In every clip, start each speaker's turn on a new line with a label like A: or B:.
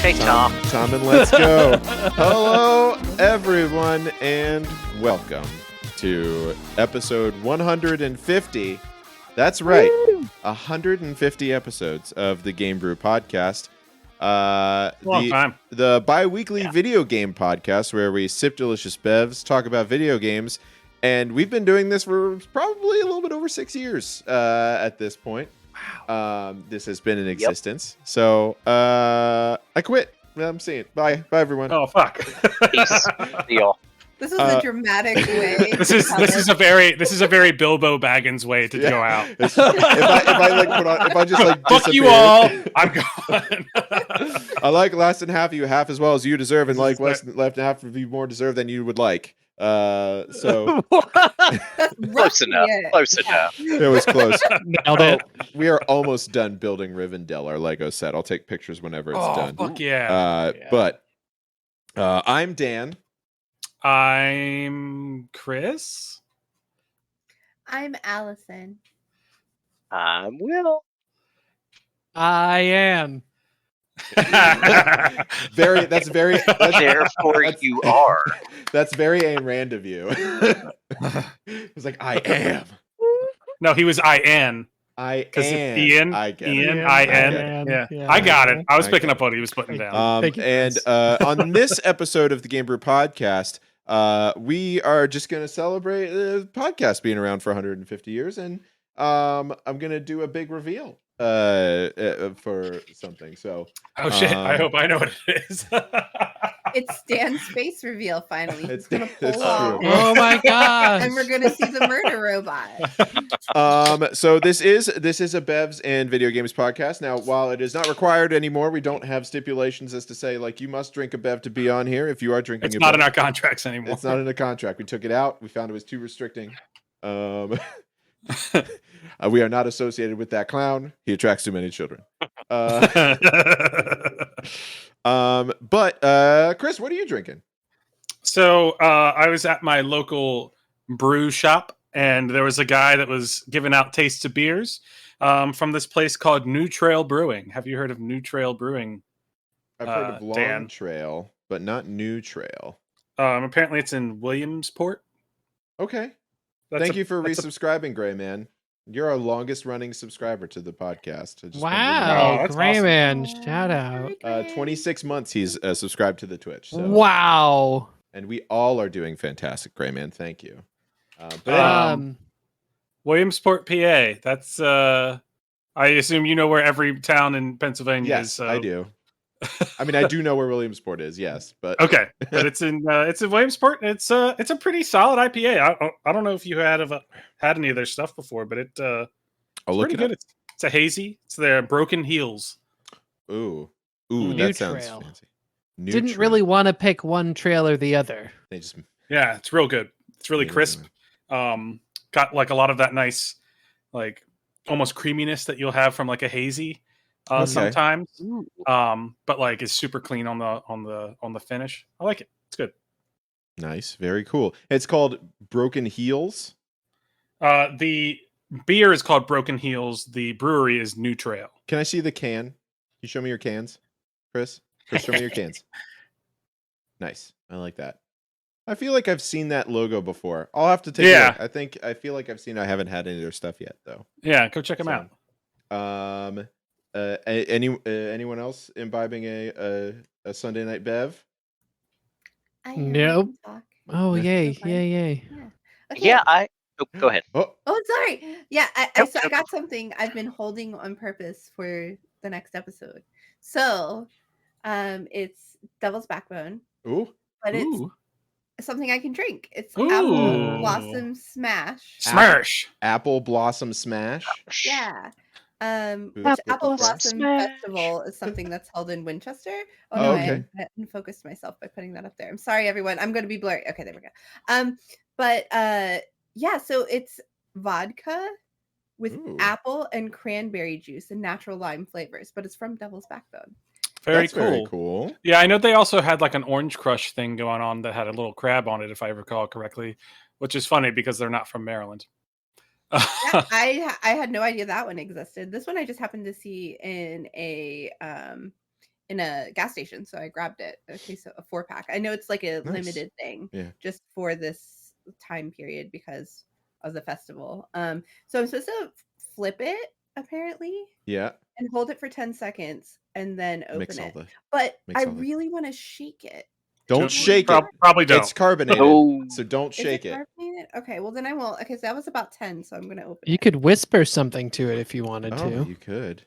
A: Okay, Tom.
B: Tom and let's go. Hello, everyone, and welcome to episode 150. That's right, 150 episodes of the GameBrew Podcast.
C: Long time.
B: The bi-weekly video game podcast where we sip delicious bevs, talk about video games, and we've been doing this for probably a little bit over 6 years at this point. Wow. This has been in existence. Yep. So I quit. I'm seeing it. Bye, everyone.
C: Oh fuck.
A: Peace. Deal.
D: This is a dramatic way.
C: This is a very Bilbo Baggins way to go out.
B: If I just like
C: fuck
B: disappear.
C: you all, I'm gone.
B: I like less than half of you half as well as you deserve, and like less than half of you more deserve than you would like. So
A: close enough. Close enough.
B: It was close.
C: Nailed it.
B: We are almost done building Rivendell, our Lego set. I'll take pictures whenever it's done.
C: Fuck yeah.
B: But I'm Dan.
C: I'm Chris.
D: I'm Allison.
A: I'm Will.
E: I am.
A: Therefore, you are.
B: That's very Ayn Rand of you. It's like, I am.
C: No, he was I-N.
B: I
C: am.
B: Ian.
C: Ian. I-N. Yeah. I got it. I was picking up what he was putting down.
B: And on this episode of the GameBrew Podcast, we are just going to celebrate the podcast being around for 150 years, and I'm going to do a big reveal for something. So,
C: oh shit! I hope I know what it is.
D: It's Dan's face reveal. Finally,
B: it's
D: gonna pull
B: true.
D: off.
E: Oh my gosh!
D: And we're gonna see the murder robot.
B: So this is a Bevs and Video Games podcast. Now, while it is not required anymore, we don't have stipulations as to say like you must drink a Bev to be on here. If you are drinking,
C: it's
B: a
C: not
B: Bev,
C: in our contracts anymore.
B: It's not in the contract. We took it out. We found it was too restricting. We are not associated with that clown. He attracts too many children. But Chris, what are you drinking?
C: So I was at my local brew shop, and there was a guy that was giving out tastes of beers from this place called New Trail Brewing. Have you heard of New Trail Brewing?
B: I've heard of Long
C: Dan?
B: Trail, but not New Trail.
C: Apparently, it's in Williamsport.
B: Okay. Thank you for resubscribing, Gray Man. You're our longest running subscriber to the podcast.
E: Wow,
C: that's
E: Gray
C: awesome.
E: Man, shout out.
B: 26 months he's subscribed to the Twitch. So.
E: Wow.
B: And we all are doing fantastic, Gray Man. Thank you.
C: Williamsport, PA. That's I assume you know where every town in Pennsylvania is.
B: Yes, I do. I mean, I do know where Williamsport is. Yes, but
C: okay, but it's in Williamsport. It's a pretty solid IPA. I don't know if you had any of their stuff before, but it's pretty good. It's a hazy. It's their Broken Heels.
B: Ooh,
E: New
B: that sounds
E: Trail.
B: fancy.
E: Didn't really want to pick one trail or the other.
C: Yeah, it's real good. It's really crisp. Got like a lot of that nice, like almost creaminess that you'll have from like a hazy. Sometimes, but like it's super clean on the finish. I like it. It's good.
B: Nice, very cool. It's called Broken Heels.
C: The beer is called Broken Heels. The brewery is New Trail.
B: Can I see the can? Can you show me your cans, Chris? Chris, show me your cans. Nice, I like that. I feel like I've seen that logo before. I'll have to take a look. I feel like I've seen. I haven't had any of their stuff yet, though.
C: Yeah, go check them out.
B: Anyone else imbibing a Sunday night bev?
E: Nope. Oh, yay.
D: Okay.
A: Yeah, go ahead.
D: Oh, sorry. Yeah, I got something I've been holding on purpose for the next episode. So, it's Devil's Backbone.
B: Ooh.
D: But it's something I can drink. It's
C: Ooh.
D: Apple Blossom Smash.
C: Smash.
B: Apple Blossom Smash.
D: Yeah.
B: Which
D: Apple Blossom Festival is something that's held in Winchester. Oh, no,
B: okay.
D: I unfocused myself by putting that up there. I'm sorry, everyone. I'm going to be blurry. Okay, there we go. Yeah, so it's vodka with apple and cranberry juice and natural lime flavors, but it's from Devil's Backbone.
C: Very
B: Very cool.
C: Yeah, I know they also had like an orange crush thing going on that had a little crab on it, if I recall correctly, which is funny because they're not from Maryland.
D: Yeah, I had no idea that one existed. This one I just happened to see in a in a gas station, so I grabbed it. Okay, so a 4-pack. I know it's like a limited thing, just for this time period because of the festival. So I'm supposed to flip it apparently.
B: Yeah.
D: And hold it for 10 seconds and then open it. But I really want to shake it.
B: Don't shake it.
C: Probably don't.
B: It's carbonated, so don't shake it.
D: Carbonated? Okay, well then I won't. Okay, so that was about 10, so I'm gonna open it.
E: You could whisper something to it if you wanted to.
B: You could.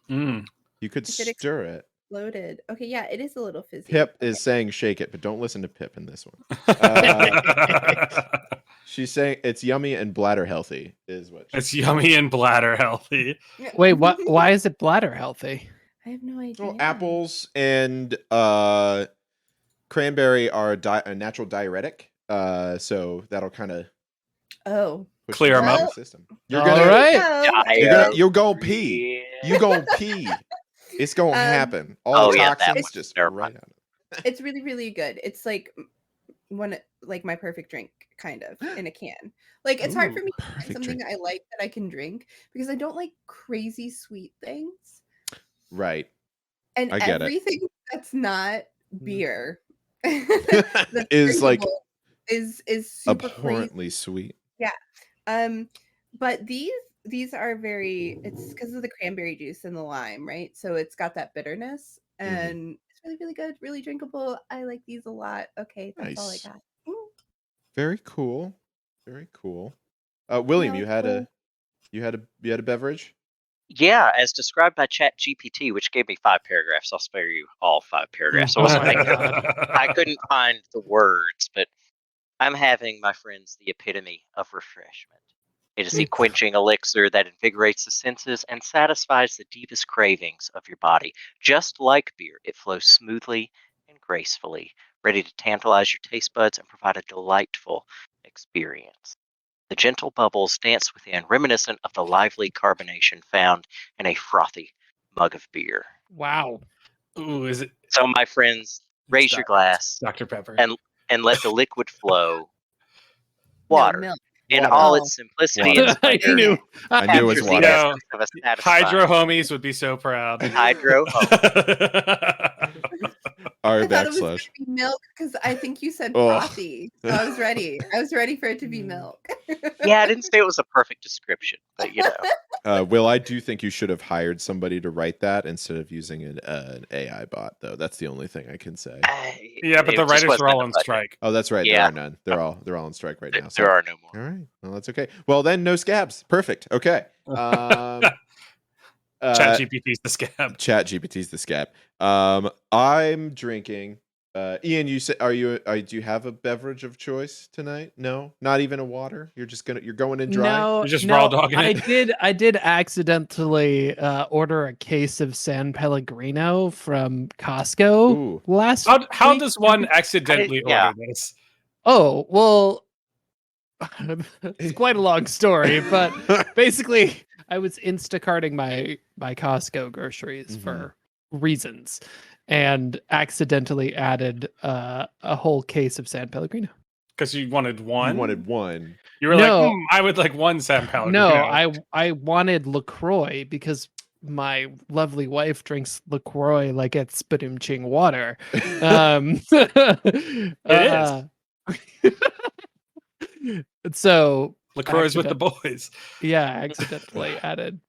B: You could stir it.
D: Loaded. Okay, yeah, it is a little fizzy.
B: Pip is saying shake it, but don't listen to Pip in this one. She's saying it's yummy and bladder healthy.
C: It's yummy and bladder healthy.
E: Wait, what? Why is it bladder healthy?
D: I have no idea.
B: Well, apples and cranberry are a natural diuretic, so that'll kind of
C: clear them up.
B: System.
E: You're
B: gonna pee. You gonna pee. It's gonna happen. All the toxins just right out.
D: It's really, really good. It's like my perfect drink, kind of, in a can. Like, it's hard for me to find something I like that I can drink because I don't like crazy sweet things.
B: Right.
D: And everything that's not beer
B: is like
D: is super
B: abhorrently sweet.
D: Yeah. But these are it's because of the cranberry juice and the lime, right? So it's got that bitterness and it's really, really good, really drinkable. I like these a lot. Okay, that's all I got.
B: Very cool. Very cool. William, you had a beverage?
A: Yeah, as described by ChatGPT, which gave me 5 paragraphs. I'll spare you all 5 paragraphs. I couldn't find the words, but I'm having, my friends, the epitome of refreshment. It is the quenching elixir that invigorates the senses and satisfies the deepest cravings of your body. Just like beer, it flows smoothly and gracefully, ready to tantalize your taste buds and provide a delightful experience. The gentle bubbles dance within, reminiscent of the lively carbonation found in a frothy mug of beer.
E: Wow.
C: Ooh, is it?
A: So, my friends, raise your glass,
C: Dr. Pepper,
A: and let the liquid flow. Water.
D: Milk.
A: In all its simplicity and splendor.
B: I knew it was water.
C: Hydro homies would be so proud.
A: Hydro homies.
B: R
D: I thought it was
B: backslash.
D: milk because I think you said frothy. So I was ready. I was ready for it to be milk.
A: Yeah, I didn't say it was a perfect description, but you know.
B: Will, I do think you should have hired somebody to write that instead of using an AI bot, though. That's the only thing I can say.
C: Yeah, but the writers are all on strike.
B: Oh, that's right.
A: Yeah.
B: There are none. They're all on strike right now.
A: There are no more.
B: All right. Well, that's okay. Well, then no scabs. Perfect. Okay.
C: ChatGPT's the scab.
B: ChatGPT's the scab. I'm drinking. Ian, you said, do you have a beverage of choice tonight? No, not even a water. You're going in dry.
E: No,
C: you're just raw dogging it.
E: I did accidentally order a case of San Pellegrino from Costco last.
C: How does one accidentally order this?
E: Oh well, it's quite a long story, but basically, I was Instacarting my Costco groceries for reasons, and accidentally added a whole case of San Pellegrino.
C: Because you wanted one.
B: You wanted one.
C: You were like, I would like one San Pellegrino.
E: No, I wanted LaCroix because my lovely wife drinks LaCroix like it's Badum-Ching water.
C: It is.
E: So
C: LaCroix is with the boys.
E: Yeah, I accidentally added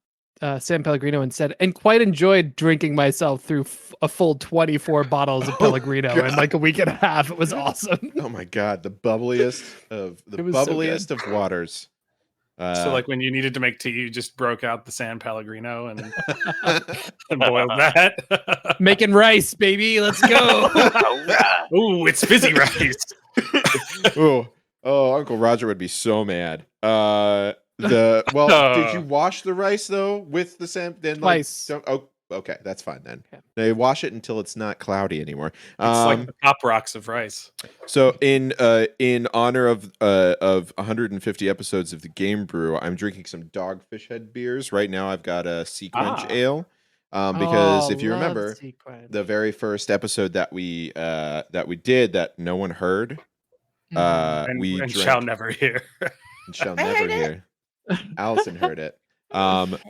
E: San Pellegrino instead, and quite enjoyed drinking myself through a full 24 bottles of Pellegrino in like a week and a half. It was awesome.
B: Oh my god, the bubbliest of waters.
C: So like when you needed to make tea, you just broke out the San Pellegrino and boiled that.
E: Making rice, baby. Let's go.
C: Ooh, it's fizzy rice.
B: Oh, Uncle Roger would be so mad. Did you wash the rice though with the sand? Then
E: twice.
B: Okay, that's fine then. Okay. They wash it until it's not cloudy anymore.
C: It's like the top rocks of rice.
B: So in honor of 150 episodes of the Game Brew, I'm drinking some Dogfish Head beers right now. I've got a Sequench Ale. Because if you remember the very first episode that we did that no one heard, we
C: shall never hear.
B: And shall never hear. Allison heard it.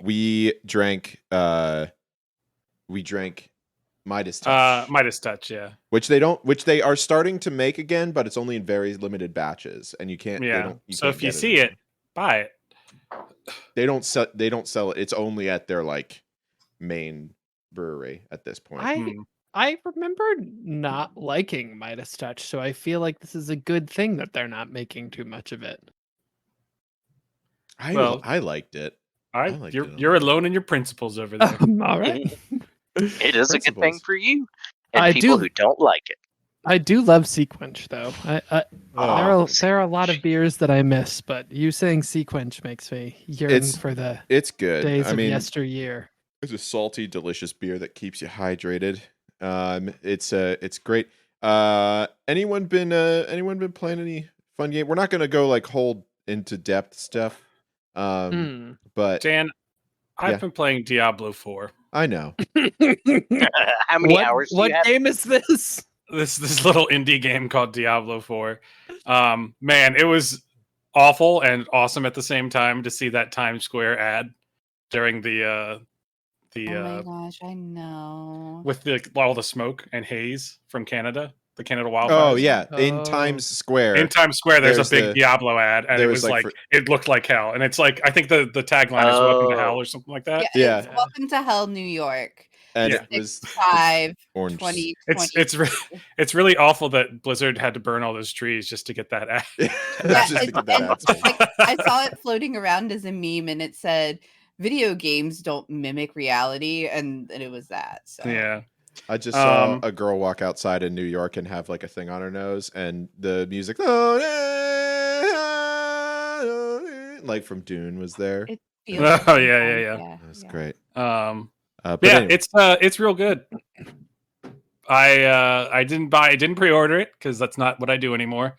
B: We drank Midas Touch.
C: Midas Touch, yeah.
B: Which they are starting to make again, but it's only in very limited batches, and you can't.
C: Yeah. So
B: can't
C: if you
B: get
C: see it, buy it.
B: They don't sell it. It's only at their like main brewery at this point.
E: I remember not liking Midas Touch, so I feel like this is a good thing that they're not making too much of it.
B: I liked it.
C: You're alone in your principles over there.
E: All right.
A: It is a good thing for you and
E: people
A: who don't like it.
E: I do love Sequench, though. There are a lot of beers that I miss, but you saying Sequench makes me yearn for the
B: good.
E: days of yesteryear.
B: It's a salty, delicious beer that keeps you hydrated. It's great. Anyone been playing any fun game? We're not gonna go like whole into depth stuff. But
C: Dan, I've been playing Diablo 4.
B: I know.
A: How many hours?
E: What game is this?
C: This little indie game called Diablo 4. Man, it was awful and awesome at the same time to see that Times Square ad during the
D: oh my gosh, I know.
C: With all the smoke and haze from Canada, the Canada wildfires.
B: Oh yeah, in Times Square.
C: In Times Square, there's a big Diablo ad, and it was like it looked like hell. And it's like I think the tagline is "Welcome to Hell" or something like that.
D: Yeah, it's Welcome to Hell, New York.
B: And it was
D: 2020.
C: It's really awful that Blizzard had to burn all those trees just to get that ad.
D: I saw it floating around as a meme, and it said, "Video games don't mimic reality," and it was that. So.
C: Yeah.
B: I just saw a girl walk outside in New York and have like a thing on her nose, and the music, like from Dune, was there.
C: Yeah.
B: That's great.
C: Anyway. It's real good. I didn't pre-order it because that's not what I do anymore,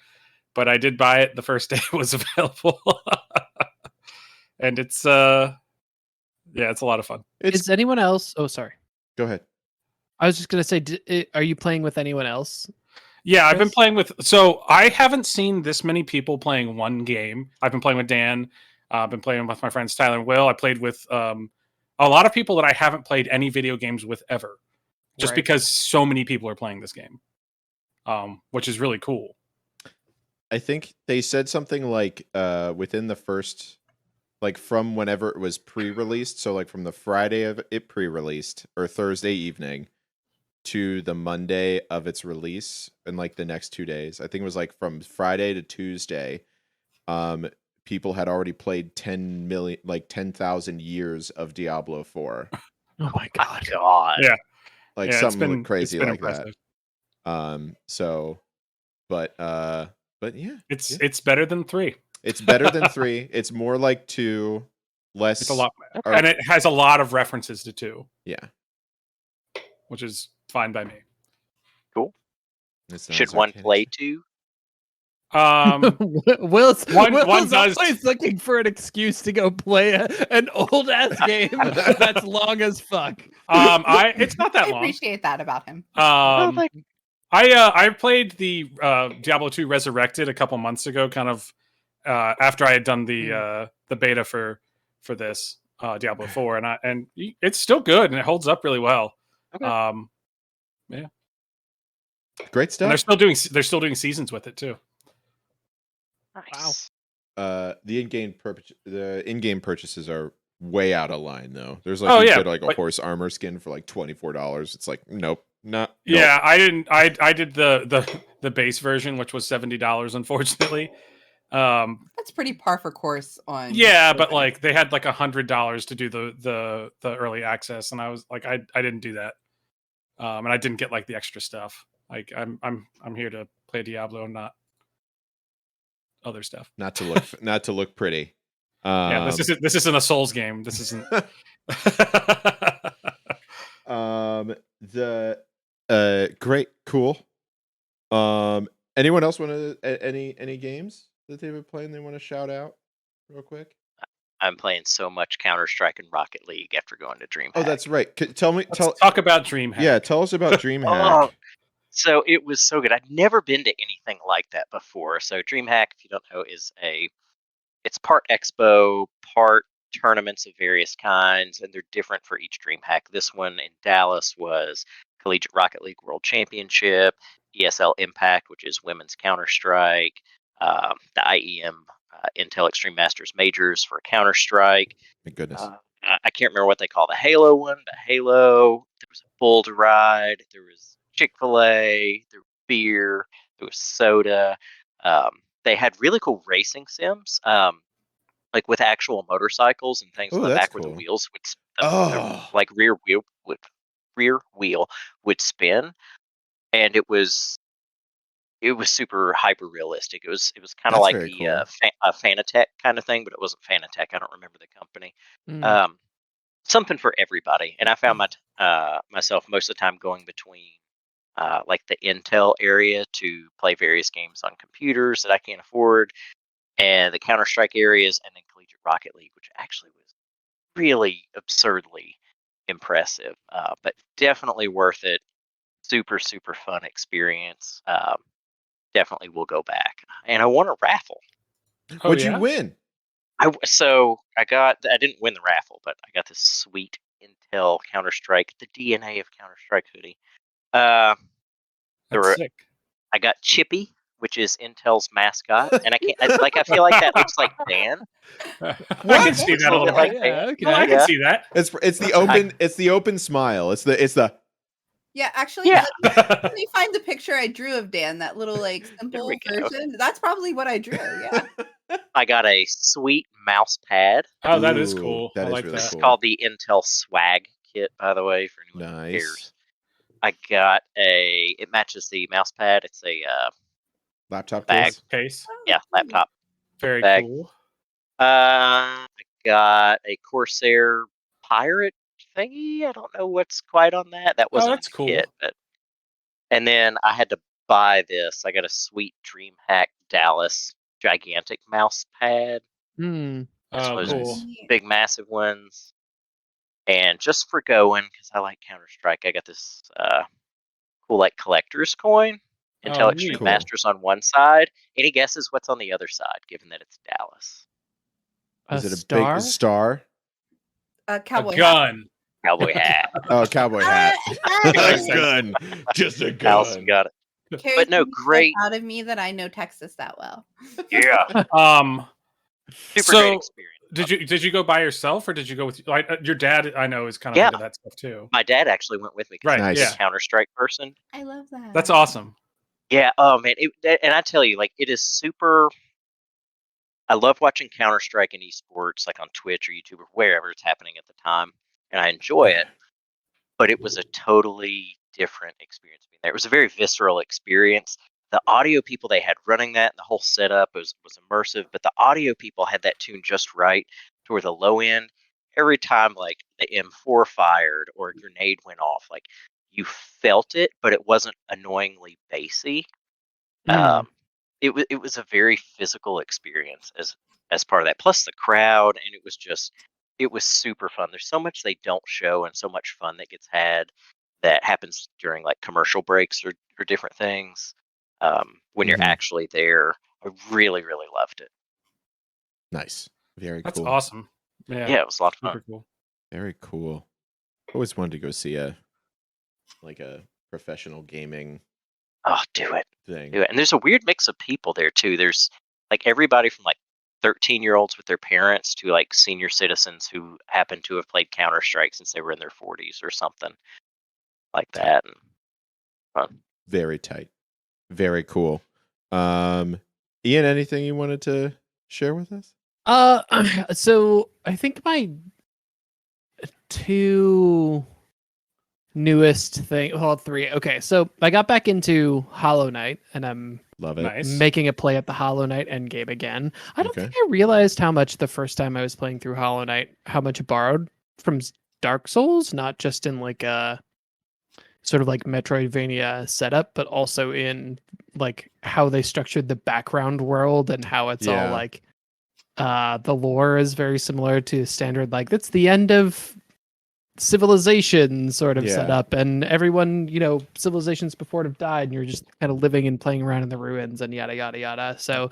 C: but I did buy it the first day it was available, and it's a lot of fun.
E: Is anyone else? Oh, sorry.
B: Go ahead.
E: I was just gonna say, are you playing with anyone else?
C: Yeah,
E: Chris?
C: I've been playing with. So I haven't seen this many people playing one game. I've been playing with Dan. I've been playing with my friends Tyler and Will. I played with a lot of people that I haven't played any video games with ever, just because so many people are playing this game, which is really cool.
B: I think they said something like within the first, like from whenever it was pre-released, so like from the Friday of it pre-released or Thursday evening to the Monday of its release, and like the next 2 days, I think it was like from Friday to Tuesday, people had already played 10,000 years of Diablo 4.
E: Oh my god.
C: Yeah.
B: Like something crazy like
C: impressive.
B: that. But yeah.
C: It's better than 3.
B: It's better than 3. It's more like 2, less.
C: It's a lot, and it has a lot of references to 2.
B: Yeah.
C: Which is fine by me.
A: Cool. Should one play 2?
E: Will's
C: one does.
E: Always looking for an excuse to go play an old ass game that's long as fuck.
C: It's not that long.
D: I appreciate that about him.
C: I played the Diablo 2 Resurrected a couple months ago, kind of after I had done the beta for this Diablo 4, and it's still good and it holds up really well.
A: Okay.
C: Yeah,
B: great stuff.
C: And they're still doing seasons with it too.
A: Nice.
B: Wow. The in-game purchases are way out of line though. There's like a horse armor skin for like $24. It's like nope.
C: Yeah, I didn't. I did the base version, which was $70. Unfortunately,
D: that's pretty par for course on.
C: Yeah, but like they had like $100 to do the early access, and I was like, I didn't do that, and I didn't get like the extra stuff. Like I'm here to play Diablo, not other stuff.
B: Not to look pretty.
C: Yeah, this isn't a Souls game. This isn't.
B: Great, cool. Anyone else want to any games that they've been playing they want to shout out real quick?
A: I'm playing so much Counter-Strike and Rocket League after going to DreamHack.
B: Oh, that's right.
C: Let's talk about DreamHack.
B: Yeah, tell us about DreamHack.
A: So it was so good. I'd never been to anything like that before. So DreamHack, if you don't know, it's part expo, part tournaments of various kinds, and they're different for each DreamHack. This one in Dallas was Collegiate Rocket League World Championship, ESL Impact, which is Women's Counter-Strike, the IEM Intel Extreme Masters Majors for Counter-Strike.
B: Thank goodness.
A: I can't remember what they call the Halo one, but Halo. There was a bull to ride. There was Chick-fil-A. There was beer. There was soda. They had really cool racing sims, like with actual motorcycles and things
B: Ooh,
A: on the
B: that's
A: back where the
B: cool.
A: wheels would,
B: Oh.
A: like rear wheel would spin, and it was super hyper realistic. It was kind of
B: That's
A: like
B: very
A: the
B: cool.
A: Fanatec kind of thing, but it wasn't Fanatec. I don't remember the company.
E: Mm.
A: Something for everybody, and I found myself most of the time going between like the Intel area to play various games on computers that I can't afford, and the Counter-Strike areas, and then Collegiate Rocket League, which actually was really absurdly impressive, but definitely worth it. Super, super fun experience. Definitely will go back. And I won a raffle.
C: Oh,
B: What'd
C: yeah?
B: you win?
A: I didn't win the raffle, but I got this sweet Intel Counter-Strike, the DNA of Counter-Strike hoodie. There
C: That's
A: were,
C: sick.
A: I got Chippy, which is Intel's mascot, and I feel like that looks like Dan.
C: I
B: What?
C: can see that a little
A: Like
C: bit.
E: yeah, okay.
C: No, I can
A: Yeah.
C: see that.
B: It's the open smile. It's the
D: Yeah, actually,
A: Yeah.
D: let me find the picture I drew of Dan. That little like simple
A: we go.
D: version. That's probably what I drew. Yeah.
A: I got a sweet mouse pad.
C: Oh, that is
B: Ooh,
C: cool.
B: that
C: I
B: is
C: like
B: really
C: that.
A: It's
B: cool.
A: called the Intel Swag Kit, by the way, for anyone who
B: Nice.
A: cares. I got it matches the mouse pad. It's a
B: Laptop
A: bag.
B: case.
C: Case.
A: Yeah, laptop.
C: Very
A: Bag.
C: cool.
A: I got a Corsair Pirate thingy. I don't know what's quite on that. That wasn't
C: that's
A: in the
C: cool.
A: kit, but and then I had to buy this. I got a sweet DreamHack Dallas gigantic mouse pad.
E: Hmm.
A: This
C: Oh,
A: was
C: cool.
A: big, massive ones. And just for going, because I like Counter-Strike, I got this cool like collector's coin. Intel
C: Oh,
A: Extreme
C: neat.
B: Cool.
A: Masters on one side. Any guesses what's on the other side, given that it's Dallas?
E: A
B: Is it a
E: star?
B: big star?
C: A
D: Cowboy hat.
C: gun.
A: Cowboy hat.
B: Oh, cowboy hat.
C: Nice.
B: A gun. Just a
A: Allison
B: gun.
A: got it.
D: Carrie's
A: But no,
D: gonna be so
A: great.
D: proud of me that I know Texas that well.
A: Yeah. Super
C: So,
A: great experience.
C: did you go by yourself, or did you go with like your dad? I know is kind of
A: Yeah.
C: into that stuff too.
A: My dad actually went with me because
C: Right,
A: he's
B: Nice.
A: a Counter-Strike person.
D: I love that.
C: That's awesome.
A: Yeah. Oh man. And I tell you, like, it is super. I love watching Counter-Strike and esports, like on Twitch or YouTube or wherever it's happening at the time, and I enjoy it. But it was a totally different experience being there. It was a very visceral experience. The audio people they had running that, and the whole setup was immersive. But the audio people had that tuned just right to where the low end, every time like the M4 fired or a grenade went off, like you felt it, but it wasn't annoyingly bassy.
E: Mm.
A: It was a very physical experience as part of that. Plus the crowd, and it was super fun. There's so much they don't show, and so much fun that gets had that happens during like commercial breaks or different things. When you're
B: Mhm.
A: actually there, I really, really loved it.
B: Nice. Very
C: That's
B: cool.
C: awesome. Yeah.
A: Yeah, it was a lot of fun.
C: Super cool.
B: Very cool. Always wanted to go see a professional gaming
A: Oh, do it.
B: thing.
A: Do it. And there's a weird mix of people there too. There's like everybody from like 13-year-olds with their parents to like senior citizens who happen to have played Counter-Strike since they were in their 40s or something like that. And fun.
B: Very tight. Very cool. Ian, anything you wanted to share with us?
E: So I think my two newest three. Okay, so I got back into Hollow Knight, and I'm
B: Love it.
C: Nice.
E: making a play at the Hollow Knight endgame again. I don't
B: Okay.
E: think I realized how much the first time I was playing through Hollow Knight, how much it borrowed from Dark Souls, not just in like a sort of like Metroidvania setup, but also in like how they structured the background world and how it's all
B: Yeah.
E: like the lore is very similar to standard, like that's the end of civilization sort of
B: Yeah.
E: setup, and everyone, civilizations before it have died, and you're just kind of living and playing around in the ruins and yada yada yada. So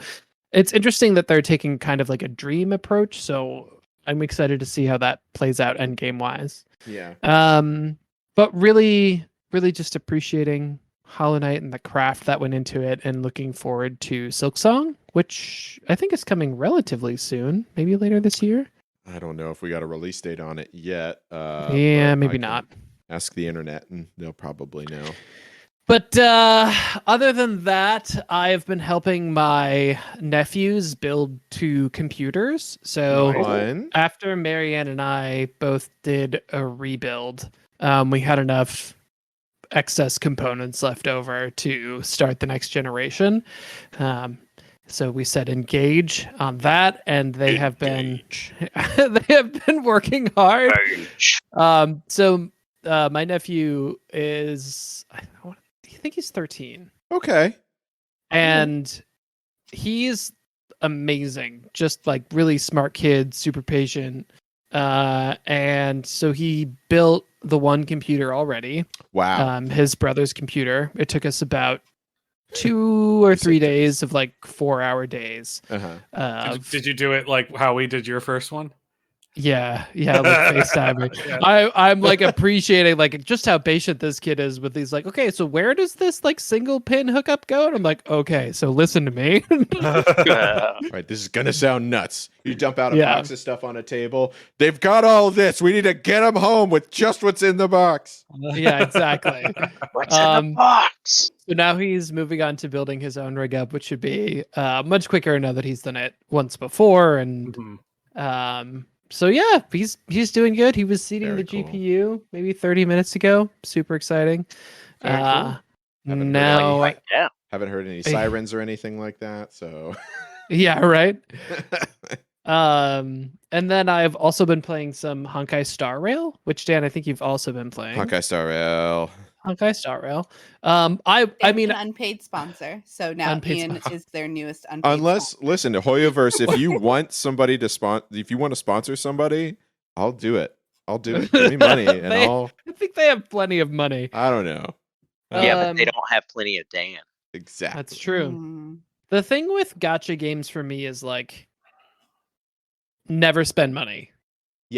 E: it's interesting that they're taking kind of like a dream approach. So I'm excited to see how that plays out end game wise.
B: Yeah.
E: But really, really just appreciating Hollow Knight and the craft that went into it, and looking forward to Silksong, which I think is coming relatively soon, maybe later this year.
B: I don't know if we got a release date on it yet.
E: Yeah, maybe not.
B: Ask the internet and they'll probably know.
E: But other than that, I've been helping my nephews build 2 computers. So
B: Fun.
E: after Marianne and I both did a rebuild, we had enough excess components left over to start the next generation. So we said engage on that, and they have been working hard. So my nephew is, I think he's 13.
B: Okay.
E: And he's amazing. Just like really smart kid, super patient. And so he built the one computer already.
B: Wow.
E: His brother's computer. It took us about 2 or 3 days of like 4-hour days.
C: Did you do it like how we did your first one?
E: Yeah, like FaceTime. Yeah. I'm like appreciating like just how patient this kid is with these like, okay, so where does this like single pin hookup go? And I'm like, okay, so listen to me.
B: Right, this is gonna sound nuts. You dump out a box of stuff on a table. They've got all this. We need to get them home with just what's in the box.
E: Yeah, exactly.
A: What's in the box?
E: So now he's moving on to building his own rig up, which should be much quicker now that he's done it once before. And so yeah, he's doing good. He was seating the GPU maybe 30 minutes ago. Super exciting.
B: Cool.
E: Now
B: haven't heard any sirens or anything like that. So
E: yeah, right. And then I've also been playing some Honkai Star Rail, which Dan, I think you've also been playing.
B: Honkai Star Rail.
E: I mean,
D: an unpaid sponsor. So now Ian is their newest unpaid
B: sponsor. Listen to Hoyoverse, if you want somebody to if you want to sponsor somebody, I'll do it. Give me money and I
E: think they have plenty of money.
B: I don't know.
A: Yeah, but they don't have plenty of Dan.
B: Exactly.
E: That's true. The thing with gacha games for me is like never spend money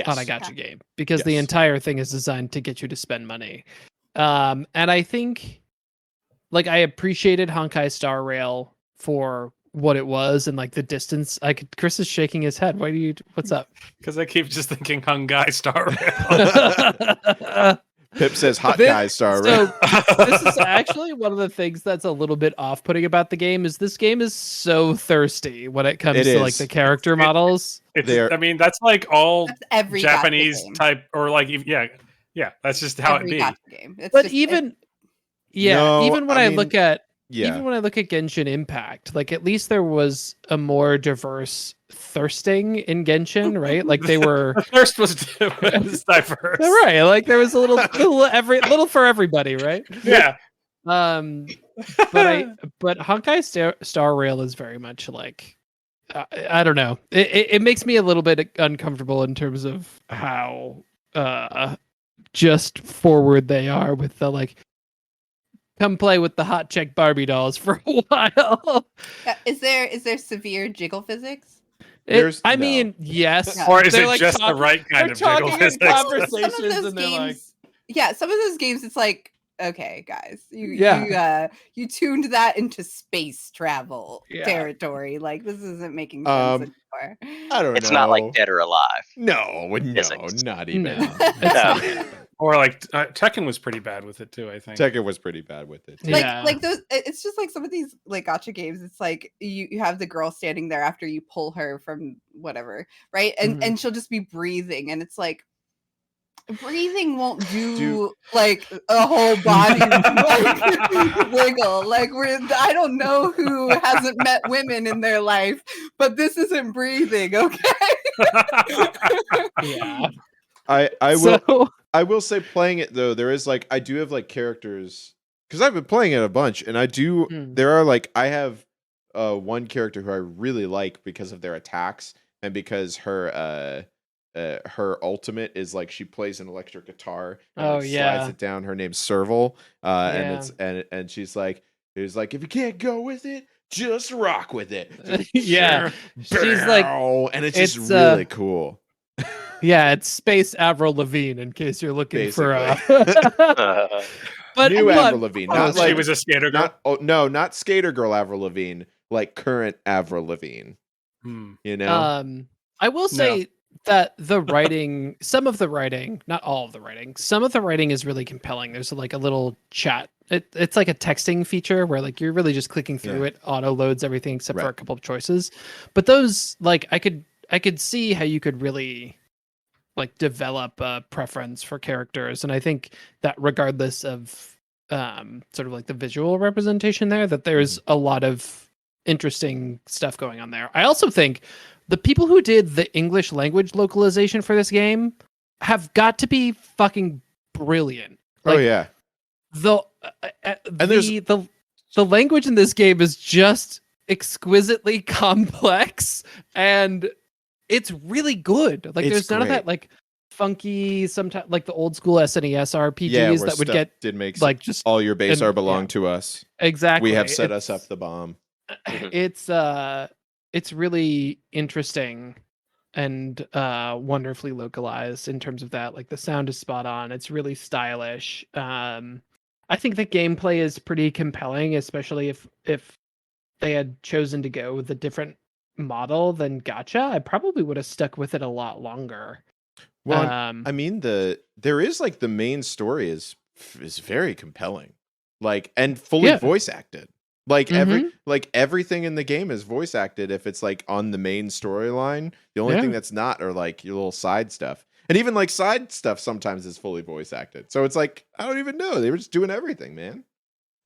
E: on a gacha game, because the entire thing is designed to get you to spend money. And I think like I appreciated Honkai Star Rail for what it was and like the distance. Chris is shaking his head. What's up?
C: Because I keep just thinking Honkai Star Rail.
B: Pip says hot guy Star Rail.
E: So this is actually one of the things that's a little bit off-putting about the game. Is this game is so thirsty when it comes to like the character models.
C: I mean, that's like all
D: every
C: Japanese type, or like yeah, that's just how it be.
D: Game.
E: But even when I look at Genshin Impact, like at least there was a more diverse thirsting in Genshin, right? Like they were
C: the thirst was diverse,
E: right? Like there was a little for everybody, right?
C: Yeah.
E: But Honkai Star Rail is very much like I don't know. It makes me a little bit uncomfortable in terms of how just forward they are with the like come play with the hot chick Barbie dolls for a while.
D: Is there severe jiggle physics?
E: I mean, yes.
C: Or is it like just the right kind of jiggle physics?
E: Conversations and
D: games, some of those games it's like, okay, guys, you tuned that into space travel territory. Like this isn't making sense anymore.
B: I don't know.
A: It's not like Dead or Alive.
B: No, not even.
A: No.
C: Or like Tekken was pretty bad with it too. I think
B: Tekken was pretty bad with it.
D: Like those. It's just like some of these like gacha games. It's like you have the girl standing there after you pull her from whatever, right? And she'll just be breathing, and it's like breathing won't do like a whole body like, wiggle. Like I don't know who hasn't met women in their life, but this isn't breathing, okay?
E: Yeah.
B: I will say playing it though, there is like I do have like characters because I've been playing it a bunch, and I do there are like I have one character who I really like because of their attacks and because her ultimate is like she plays an electric guitar and slides it down. Her name's Serval, and she's like if you can't go with it, just rock with it.
E: She's like,
B: and it's just really cool.
E: Yeah, it's Space Avril Lavigne in case you're looking for But
B: new
E: but-
B: Avril Lavigne, not
C: she
B: like
C: was a skater girl.
B: not skater girl Avril Lavigne, like current Avril Lavigne. You know,
E: I will say that the writing, some of the writing, not all of the writing, some of the writing is really compelling. There's like a little chat. It's like a texting feature where like you're really just clicking through it, auto loads everything except for a couple of choices. But those, like, I could see how you could really like develop a preference for characters, and I think that regardless of sort of like the visual representation there, that there's a lot of interesting stuff going on there. I also think the people who did the English language localization for this game have got to be fucking brilliant. Like, the language in this game is just exquisitely complex, and it's really good. Like, there's none of that like funky, sometimes like the old school SNES RPGs that would get
B: did make
E: like just
B: all your base are belong to us.
E: Exactly,
B: we have set us up the bomb.
E: It's really interesting and wonderfully localized in terms of that. Like, the sound is spot on. It's really stylish. I think the gameplay is pretty compelling, especially if they had chosen to go with a different model than gacha. I probably would have stuck with it a lot longer.
B: Well, I mean, there is like the main story is very compelling, like, and fully voice acted. Like everything in the game is voice acted. If it's like on the main storyline, the only thing that's not are like your little side stuff, and even like side stuff sometimes is fully voice acted. So it's like, I don't even know. They were just doing everything, man.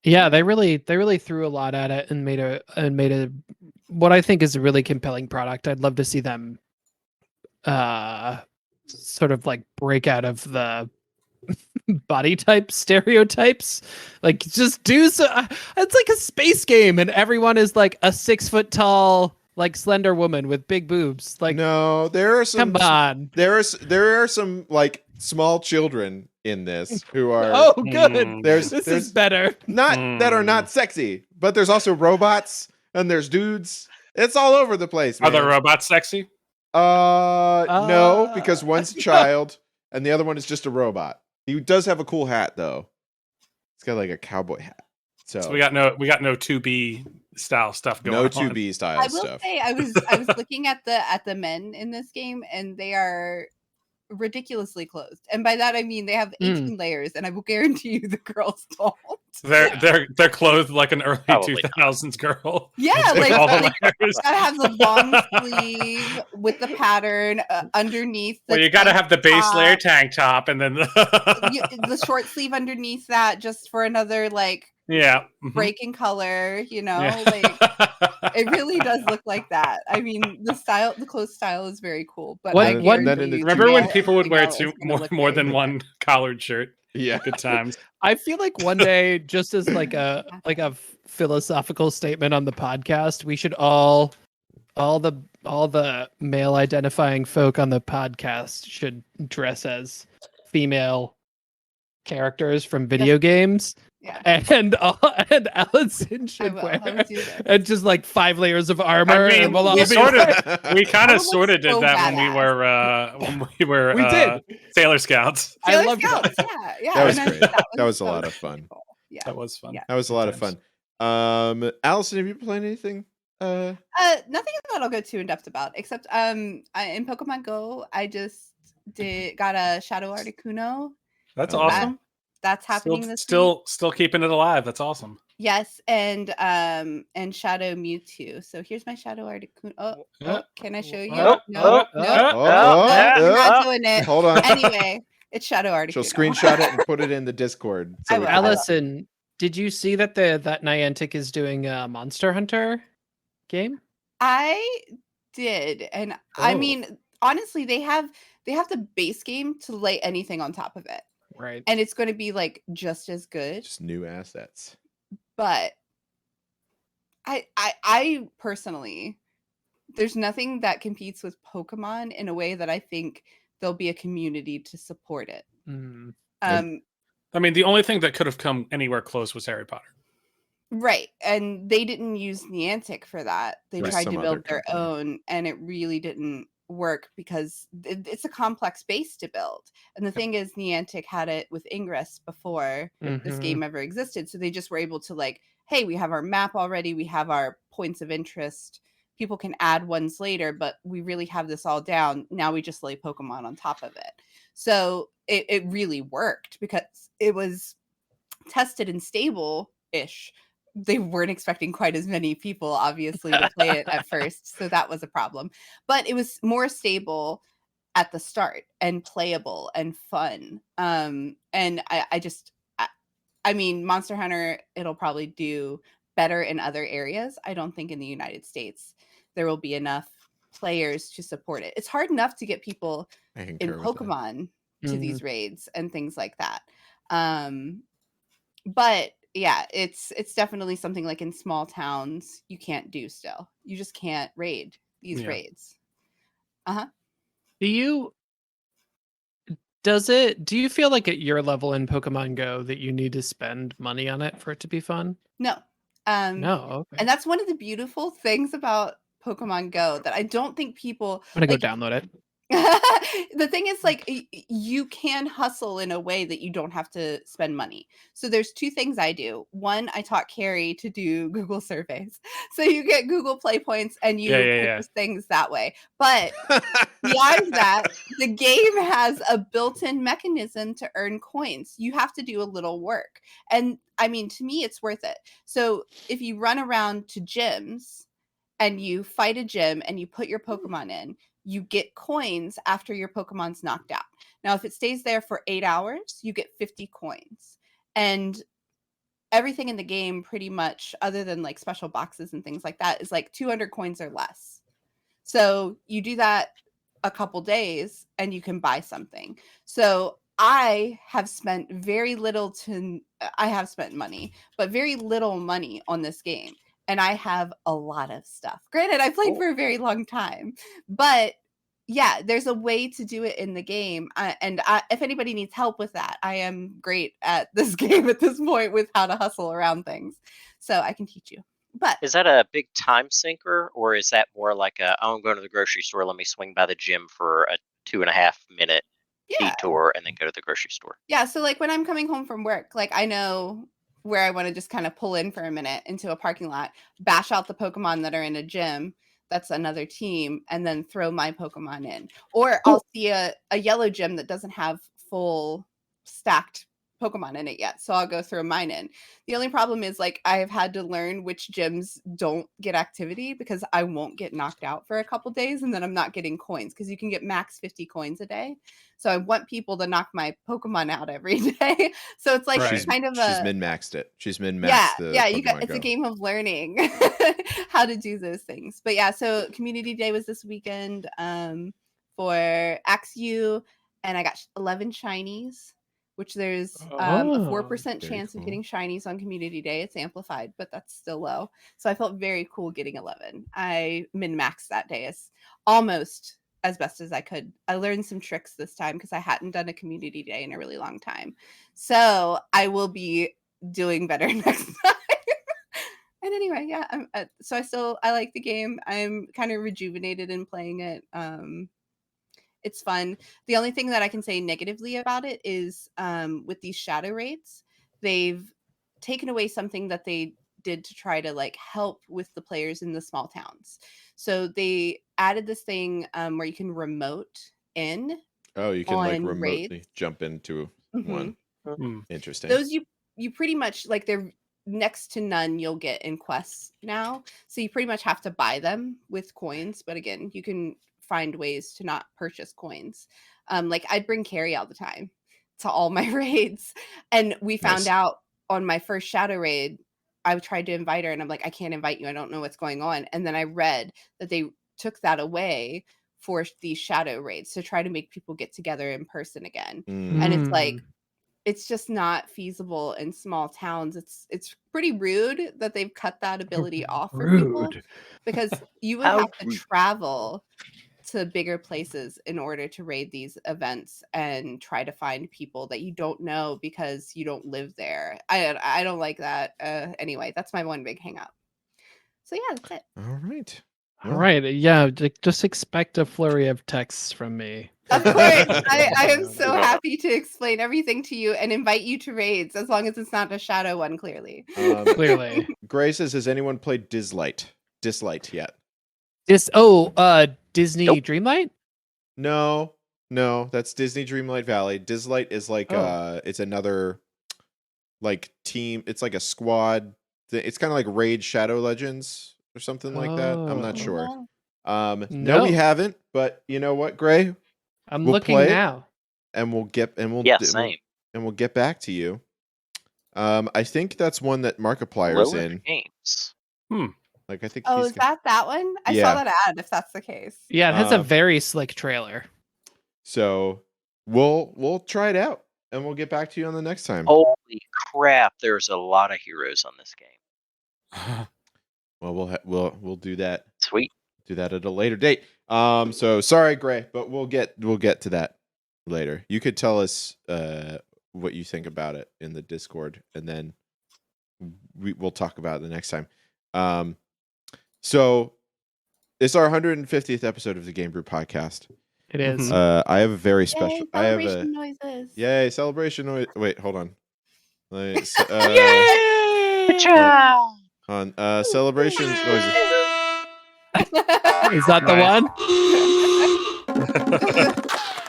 E: Yeah, they really threw a lot at it and made a what I think is a really compelling product. I'd love to see them sort of like break out of the body type stereotypes. Like, just do so. It's like a space game and everyone is like a 6 foot tall like slender woman with big boobs. Like,
B: no, there are some.
E: Come on,
B: there are some like small children in this who are
E: good. This is better.
B: That are not sexy, but there's also robots and there's dudes. It's all over the place, man.
C: Are the robots sexy?
B: No, because one's a child and the other one is just a robot. He does have a cool hat though. He's got like a cowboy hat. So
C: we got no 2B style stuff going on.
B: No 2B style stuff.
D: I will say I was looking at the men in this game, and they are ridiculously clothed, and by that I mean they have 18 layers, and I will guarantee you the girls don't.
C: They're clothed like an early 2000s girl.
D: Yeah, like
C: gotta
D: have the long sleeve with the pattern underneath.
C: Well, you gotta have the base layer tank top, and then
D: the short sleeve underneath that, just for another like break in color. You know, like it really does look like that. I mean, the clothes style is very cool. But
C: remember when people would wear more than one collared shirt?
B: Yeah,
C: good times.
E: I feel like one day, just as like a philosophical statement on the podcast, we should all the male identifying folk on the podcast should dress as female characters from video games.
D: Yeah.
E: And Allison should wear and just like 5 layers of armor.
C: I mean,
E: and
C: we kind of sort of did that when we were
E: we did
C: Sailor Scouts.
D: I loved it. Yeah,
B: that was great. That was a lot of fun.
D: Cool. Yeah,
C: that was fun.
D: Yeah.
B: That was a lot of fun. Allison, have you played anything?
D: Nothing that I'll go too in depth about, except in Pokemon Go, I just got a Shadow Articuno.
C: That's awesome.
D: That's happening this
C: week. Still keeping it alive. That's awesome.
D: Yes, and Shadow Mewtwo. So here's my Shadow Articuno. Oh, can I show you? No, you're not doing it.
B: Hold on.
D: Anyway, it's Shadow Articuno.
B: She'll screenshot it and put it in the Discord.
D: So
E: Allison, did you see that that Niantic is doing a Monster Hunter game?
D: I did, and I mean, honestly, they have the base game to lay anything on top of it.
E: Right.
D: And it's going to be like just as good.
B: Just new assets.
D: But I personally, there's nothing that competes with Pokemon in a way that I think there'll be a community to support it.
C: I mean, the only thing that could have come anywhere close was Harry Potter.
D: Right. And they didn't use Niantic for that. They tried to build their own, and it really didn't work because it's a complex base to build. And the thing is, Niantic had it with Ingress before this game ever existed. So they just were able to like, hey, we have our map already. We have our points of interest. People can add ones later, but we really have this all down. Now we just lay Pokemon on top of it. So it really worked because it was tested and stable-ish. They weren't expecting quite as many people, obviously, to play it at first. So that was a problem. But it was more stable at the start and playable and fun. And I mean, Monster Hunter, it'll probably do better in other areas. I don't think in the United States there will be enough players to support it. It's hard enough to get people in Pokemon to these raids and things like that. But yeah, it's definitely something like in small towns you can't do still. You just can't raid these raids.
E: Do you feel like at your level in Pokemon Go that you need to spend money on it for it to be fun?
D: No.
E: No. Okay.
D: And that's one of the beautiful things about Pokemon Go that I don't think people
E: I'm gonna go download it.
D: The thing is, like, you can hustle in a way that you don't have to spend money. So there's two things I do. One, I taught Carrie to do Google surveys. So you get Google Play points and you purchase things that way. But beyond that, the game has a built-in mechanism to earn coins. You have to do a little work. And I mean, to me, it's worth it. So if you run around to gyms and you fight a gym and you put your Pokemon in, you get coins after your Pokemon's knocked out. Now, if it stays there for 8 hours, you get 50 coins. And everything in the game, pretty much, other than like special boxes and things like that, is like 200 coins or less. So you do that a couple days and you can buy something. So I have spent I have spent money, but very little money on this game. And I have a lot of stuff. Granted, I played for a very long time, but yeah, there's a way to do it in the game. If anybody needs help with that, I am great at this game at this point with how to hustle around things. So I can teach you. But
A: is that a big time sinker, or is that more like I'm going to the grocery store, let me swing by the gym for a 2.5 minute detour and then go to the grocery store?
D: Yeah, so like when I'm coming home from work, like I know where I want to just kind of pull in for a minute into a parking lot, bash out the Pokemon that are in a gym that's another team, and then throw my Pokemon in. Or I'll see a yellow gym that doesn't have full stacked Pokemon in it yet, so I'll go throw mine in. The only problem is like I have had to learn which gyms don't get activity because I won't get knocked out for a couple days and then I'm not getting coins because you can get max 50 coins a day. So I want people to knock my Pokemon out every day. So it's like
B: she's min-maxed it. She's min-maxed
D: it's a game of learning how to do those things. But yeah, so Community Day was this weekend for Axew, and I got 11 shinies, which there's a 4% chance of getting shinies on Community Day. It's amplified, but that's still low. So I felt very cool getting 11. I min-maxed that day almost as best as I could. I learned some tricks this time because I hadn't done a Community Day in a really long time. So I will be doing better next time. And anyway, yeah. I like the game. I'm kind of rejuvenated in playing it. It's fun. The only thing that I can say negatively about it is with these shadow raids, they've taken away something that they did to try to like help with the players in the small towns. So they added this thing where you can remote in.
B: Oh, you can like remotely
D: raids.
B: Jump into one. Interesting.
D: Those you pretty much like they're next to none you'll get in quests now. So you pretty much have to buy them with coins. But again, you can find ways to not purchase coins. Like I'd bring Carrie all the time to all my raids. And we found out on my first shadow raid, I tried to invite her and I'm like, I can't invite you. I don't know what's going on. And then I read that they took that away for these shadow raids to try to make people get together in person again. And it's like, it's just not feasible in small towns. It's pretty rude that they've cut that ability off for people because you would have to travel to bigger places in order to raid these events and try to find people that you don't know because you don't live there. I don't like that. Anyway, that's my one big hang up. So yeah, that's it.
B: All right.
E: All right. Yeah. Just expect a flurry of texts from me.
D: Of course, I am so happy to explain everything to you and invite you to raids, as long as it's not a shadow one, clearly.
E: Clearly.
B: Gray says, has anyone played Dislight yet?
E: Disney
A: Nope.
E: Dreamlight?
B: No, that's Disney Dreamlight Valley. Dislight is like it's another like team. It's like a squad. It's kind of like Raid Shadow Legends or something like that. I'm not sure. No, we haven't. But you know what, Gray?
E: I'm
B: We'll
E: looking
B: play it,
E: now.
B: and we'll
A: same.
B: we'll get back to you. I think that's one that Markiplier's
A: Lower
B: in.
A: Games.
B: Like I think.
D: Oh, is that one? I saw that ad. If that's the case.
E: Yeah, it has a very slick trailer.
B: So we'll try it out, and we'll get back to you on the next time.
A: Holy crap! There's a lot of heroes on this game.
B: Well, we'll do that.
A: Sweet.
B: Do that at a later date. So sorry, Gray, but we'll get to that later. You could tell us what you think about it in the Discord, and then we'll talk about it the next time. So it's our 150th episode of the GameBrew Podcast.
E: It is.
B: I have a very special.
D: Yay, celebration noises.
B: Yay, celebration noise. Wait, hold on.
E: Yay!
B: On celebration noises.
E: Is that the one?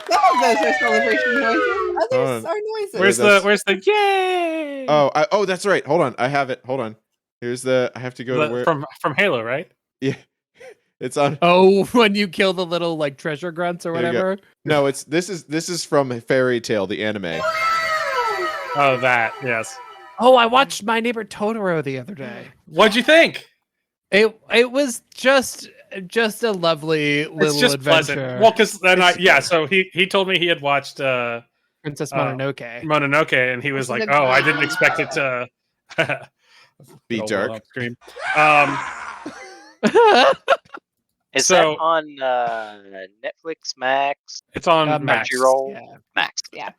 D: Some of those are celebration noises. Others are noises.
C: Where's the yay?
B: Oh, that's right. Hold on. I have it. Hold on. Here's I have to go to where
C: from Halo, right?
B: Yeah. It's on.
E: Oh, when you kill the little like treasure grunts or whatever.
B: No, this is from Fairy Tail, the anime.
C: Oh, that, yes.
E: Oh, I watched My Neighbor Totoro the other day.
C: What'd you think?
E: It was just a lovely little adventure.
C: Pleasant. Well, because then so he told me he had watched
E: Princess Mononoke.
C: Mononoke, and he was like, "Oh, I didn't expect it to
B: be dark."
A: Is that on Netflix, Max?
C: It's on Max.
A: Crunchyroll?
E: Yeah.
A: Max.
D: Yeah.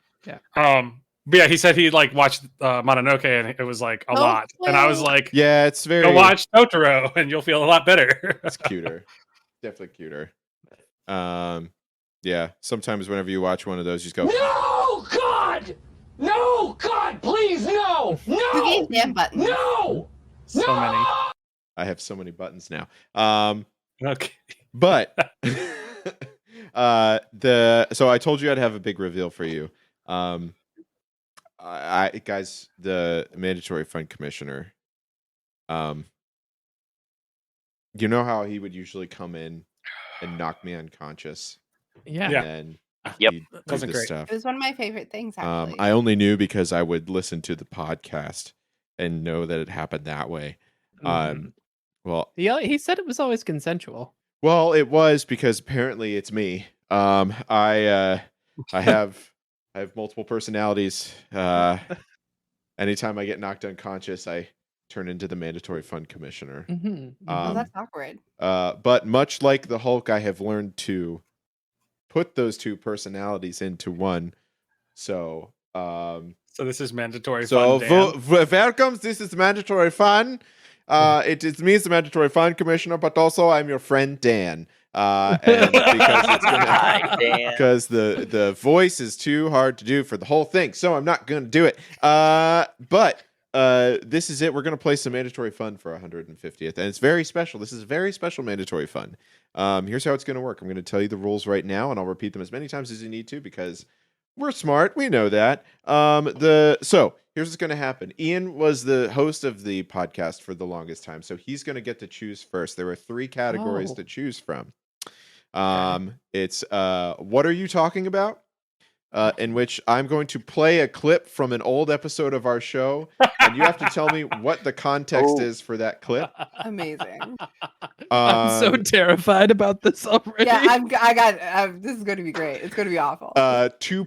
C: But yeah, he said he like watched Mononoke, and it was like a lot. And I was like,
B: yeah, it's very.
C: Go watch Totoro, and you'll feel a lot better.
B: It's cuter, definitely cuter. Yeah. Sometimes whenever you watch one of those, you just go,
F: "No, God! No, God! Please, no! No!
D: Who gave damn buttons?
F: No!
C: So many.
B: I have so many buttons now.
C: Okay.
B: But so I told you I'd have a big reveal for you. Guys, the mandatory fund commissioner. You know how he would usually come in and knock me unconscious.
E: Yeah.
B: And
A: Yep.
B: he'd do
C: Wasn't
B: this
C: great.
B: stuff.
D: It was one of my favorite things, actually.
B: I only knew because I would listen to the podcast and know that it happened that way. Well,
E: he said it was always consensual.
B: Well, it was because apparently it's me. I have multiple personalities. Anytime I get knocked unconscious, I turn into the mandatory fund commissioner.
D: Oh, that's awkward.
B: But much like the Hulk, I have learned to put those two personalities into one. So
C: this is mandatory
B: fun.
C: So
B: welcome. This is mandatory fun. It is me as the mandatory fund commissioner, but also I'm your friend Dan. And because the voice is too hard to do for the whole thing, so I'm not going to do it. But this is it. We're going to play some mandatory fun for 150th, and it's very special. This is a very special mandatory fun. Here's how it's going to work. I'm going to tell you the rules right now, and I'll repeat them as many times as you need to because we're smart. We know that. So here's what's going to happen. Ian was the host of the podcast for the longest time, so he's going to get to choose first. There were 3 categories to choose from. It's what are you talking about? In which I'm going to play a clip from an old episode of our show, and you have to tell me what the context is for that clip.
D: Amazing.
E: I'm so terrified about this already.
D: Yeah, this is going to be great. It's going to be awful.
B: 2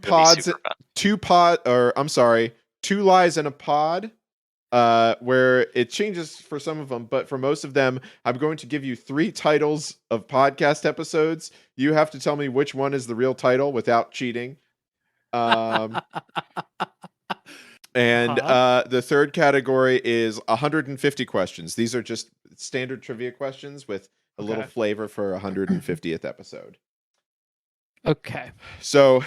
B: lies in a pod. Where it changes for some of them, but for most of them, I'm going to give you 3 titles of podcast episodes. You have to tell me which one is the real title without cheating. And the third category is 150 questions. These are just standard trivia questions with a little flavor for 150th episode.
E: Okay.
B: So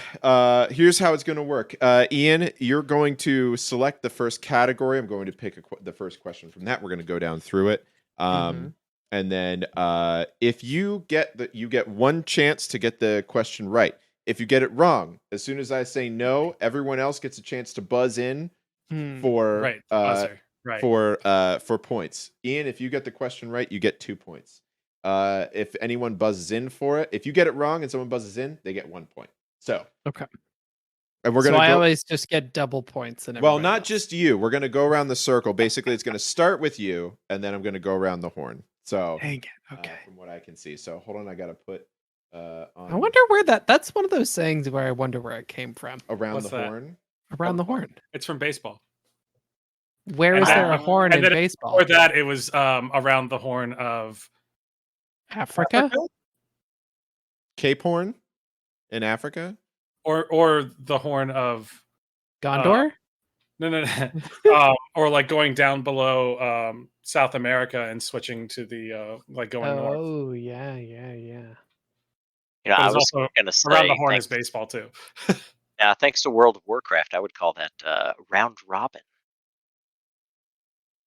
B: here's how it's going to work. Ian, you're going to select the first category. I'm going to pick the first question from that. We're going to go down through it. And then if you get one chance to get the question right. If you get it wrong, as soon as I say no, everyone else gets a chance to buzz in for points. Ian, if you get the question right, you get 2 points. If anyone buzzes in for it, if you get it wrong and someone buzzes in, they get 1 point. So
E: okay.
B: And we're gonna.
E: I always just get double points. And
B: well, not just you. We're gonna go around the circle. Basically, it's gonna start with you, and then I'm gonna go around the horn. So
E: dang it. Okay.
B: From what I can see. So hold on, I gotta put. On
E: I wonder where that's one of those sayings where I wonder where it came from.
B: Around the horn.
E: Around the horn.
C: It's from baseball.
E: Where is there a horn in baseball?
C: Or that it was around the horn of
E: Africa?
B: Cape Horn in Africa?
C: Or the horn of
E: Gondor?
C: No. Or like going down below South America and switching to the like going north.
E: Oh, yeah.
A: You know, I was going to say
C: around the horn is baseball too.
A: Yeah, thanks to World of Warcraft, I would call that round robin.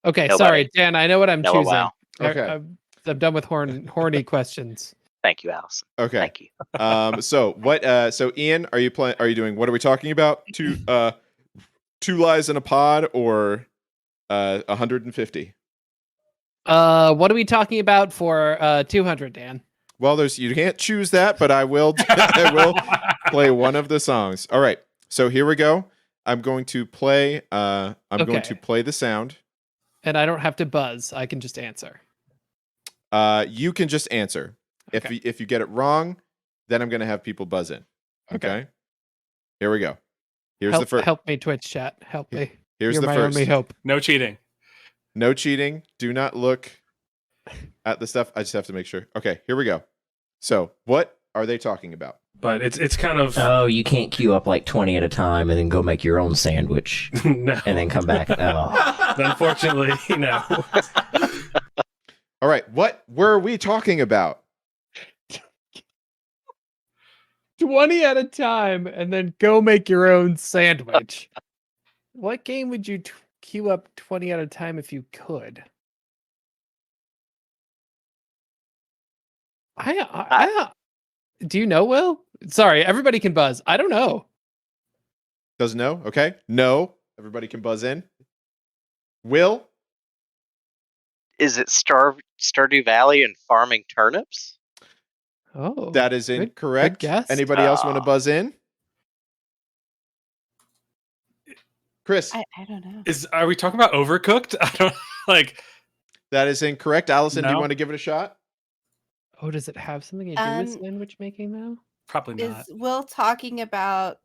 E: Okay, sorry, Dan. I know what I'm choosing.
A: Wow.
B: Okay,
E: I'm done with horny questions.
A: Thank you, Allison.
B: Okay,
A: thank you.
B: So what? So Ian, are you playing? Are you doing? What are we talking about? Two lies in a pod or 150?
E: What are we talking about for 200, Dan?
B: Well, you can't choose that, but I will. I will play one of the songs. All right. So here we go. I'm going to play. Going to play the sound.
E: And I don't have to buzz. I can just answer.
B: You can just answer. Okay. If you get it wrong, then I'm going to have people buzz in. Okay. Here we go. Here's the first.
E: Help me, Twitch chat. Help me.
B: Here's
E: You're
B: the
E: my
B: first.
E: only hope.
C: No cheating.
B: No cheating. Do not look at the stuff. I just have to make sure. Okay, here we go. So, what are they talking about?
C: But it's kind of...
G: Oh, you can't queue up like 20 at a time and then go make your own sandwich.
C: No.
G: And then come back. Oh.
C: Unfortunately, no.
B: All right, what were we talking about?
E: 20 at a time and then go make your own sandwich. What game would you queue up 20 at a time if you could? Do you know, Will? Sorry, everybody can buzz. I don't know.
B: Doesn't know? Okay. No. Everybody can buzz in. Will?
A: Is it Stardew Valley and farming turnips?
E: Oh.
B: That is incorrect.
E: Good guess.
B: Anybody else want to buzz in? Chris?
D: I don't know.
C: Are we talking about Overcooked? I don't like.
B: That is incorrect. Allison,
C: No.
B: do you want to give it a shot?
E: Oh, does it have something to do with sandwich making though?
C: Probably not.
D: Is Will talking about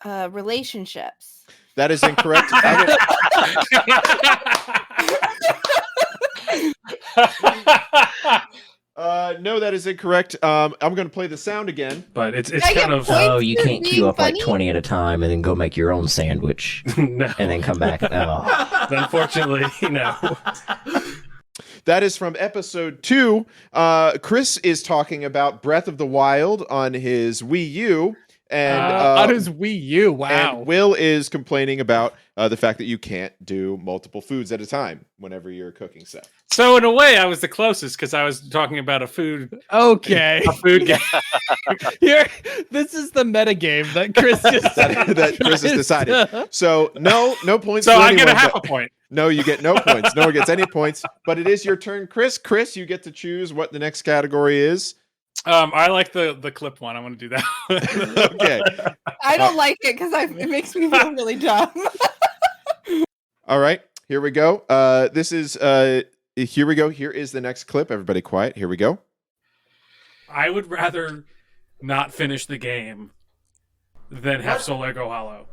D: relationships?
B: That is incorrect. No, that is incorrect. I'm going to play the sound again.
C: But it's
D: I
C: kind
D: get
C: of...
D: points
G: Oh, you
D: for
G: can't
D: being
G: queue up
D: funny?
G: like 20 at a time and then go make your own sandwich.
C: No.
G: And then come back. Oh.
C: Unfortunately, no.
B: That is from episode 2. Chris is talking about Breath of the Wild on his Wii U. And
E: on his Wii U, wow.
B: And Will is complaining about the fact that you can't do multiple foods at a time whenever you're cooking stuff.
C: So in a way, I was the closest because I was talking about a food.
E: Okay.
C: A food game.
E: Here, this is the meta game that Chris just
B: that Chris has decided. So no points.
C: So
B: for
C: I
B: anyone,
C: get a half
B: but-
C: a point.
B: No, you get no points. No one gets any points. But it is your turn, Chris. Chris, you get to choose what the next category is.
C: I like the clip one. I want to do that.
B: Okay.
D: I don't like it because it makes me feel really dumb.
B: All right. Here we go. Here we go. Here is the next clip. Everybody quiet. Here we go.
C: I would rather not finish the game than have Solar go hollow.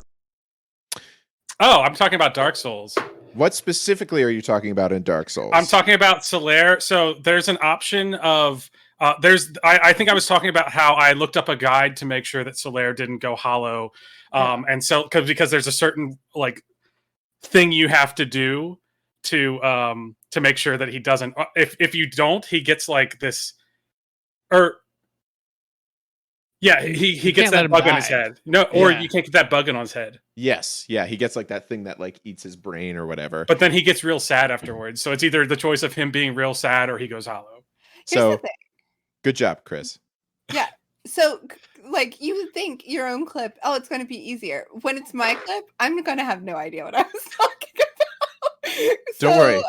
C: Oh, I'm talking about Dark Souls.
B: What specifically are you talking about in Dark Souls?
C: I'm talking about Solaire. So there's an option of I think I was talking about how I looked up a guide to make sure that Solaire didn't go hollow, and so because there's a certain like thing you have to do to make sure that he doesn't. If you don't, he gets like this, or yeah, he gets that bug on his head. No, or you can't get that bug on his head.
B: Yes, yeah, he gets like that thing that like eats his brain or whatever.
C: But then he gets real sad afterwards. So it's either the choice of him being real sad or he goes hollow.
D: Here's the thing.
B: Good job, Chris.
D: Yeah. So, like, you would think your own clip, it's going to be easier. When it's my clip, I'm going to have no idea what I was talking about.
B: Don't worry.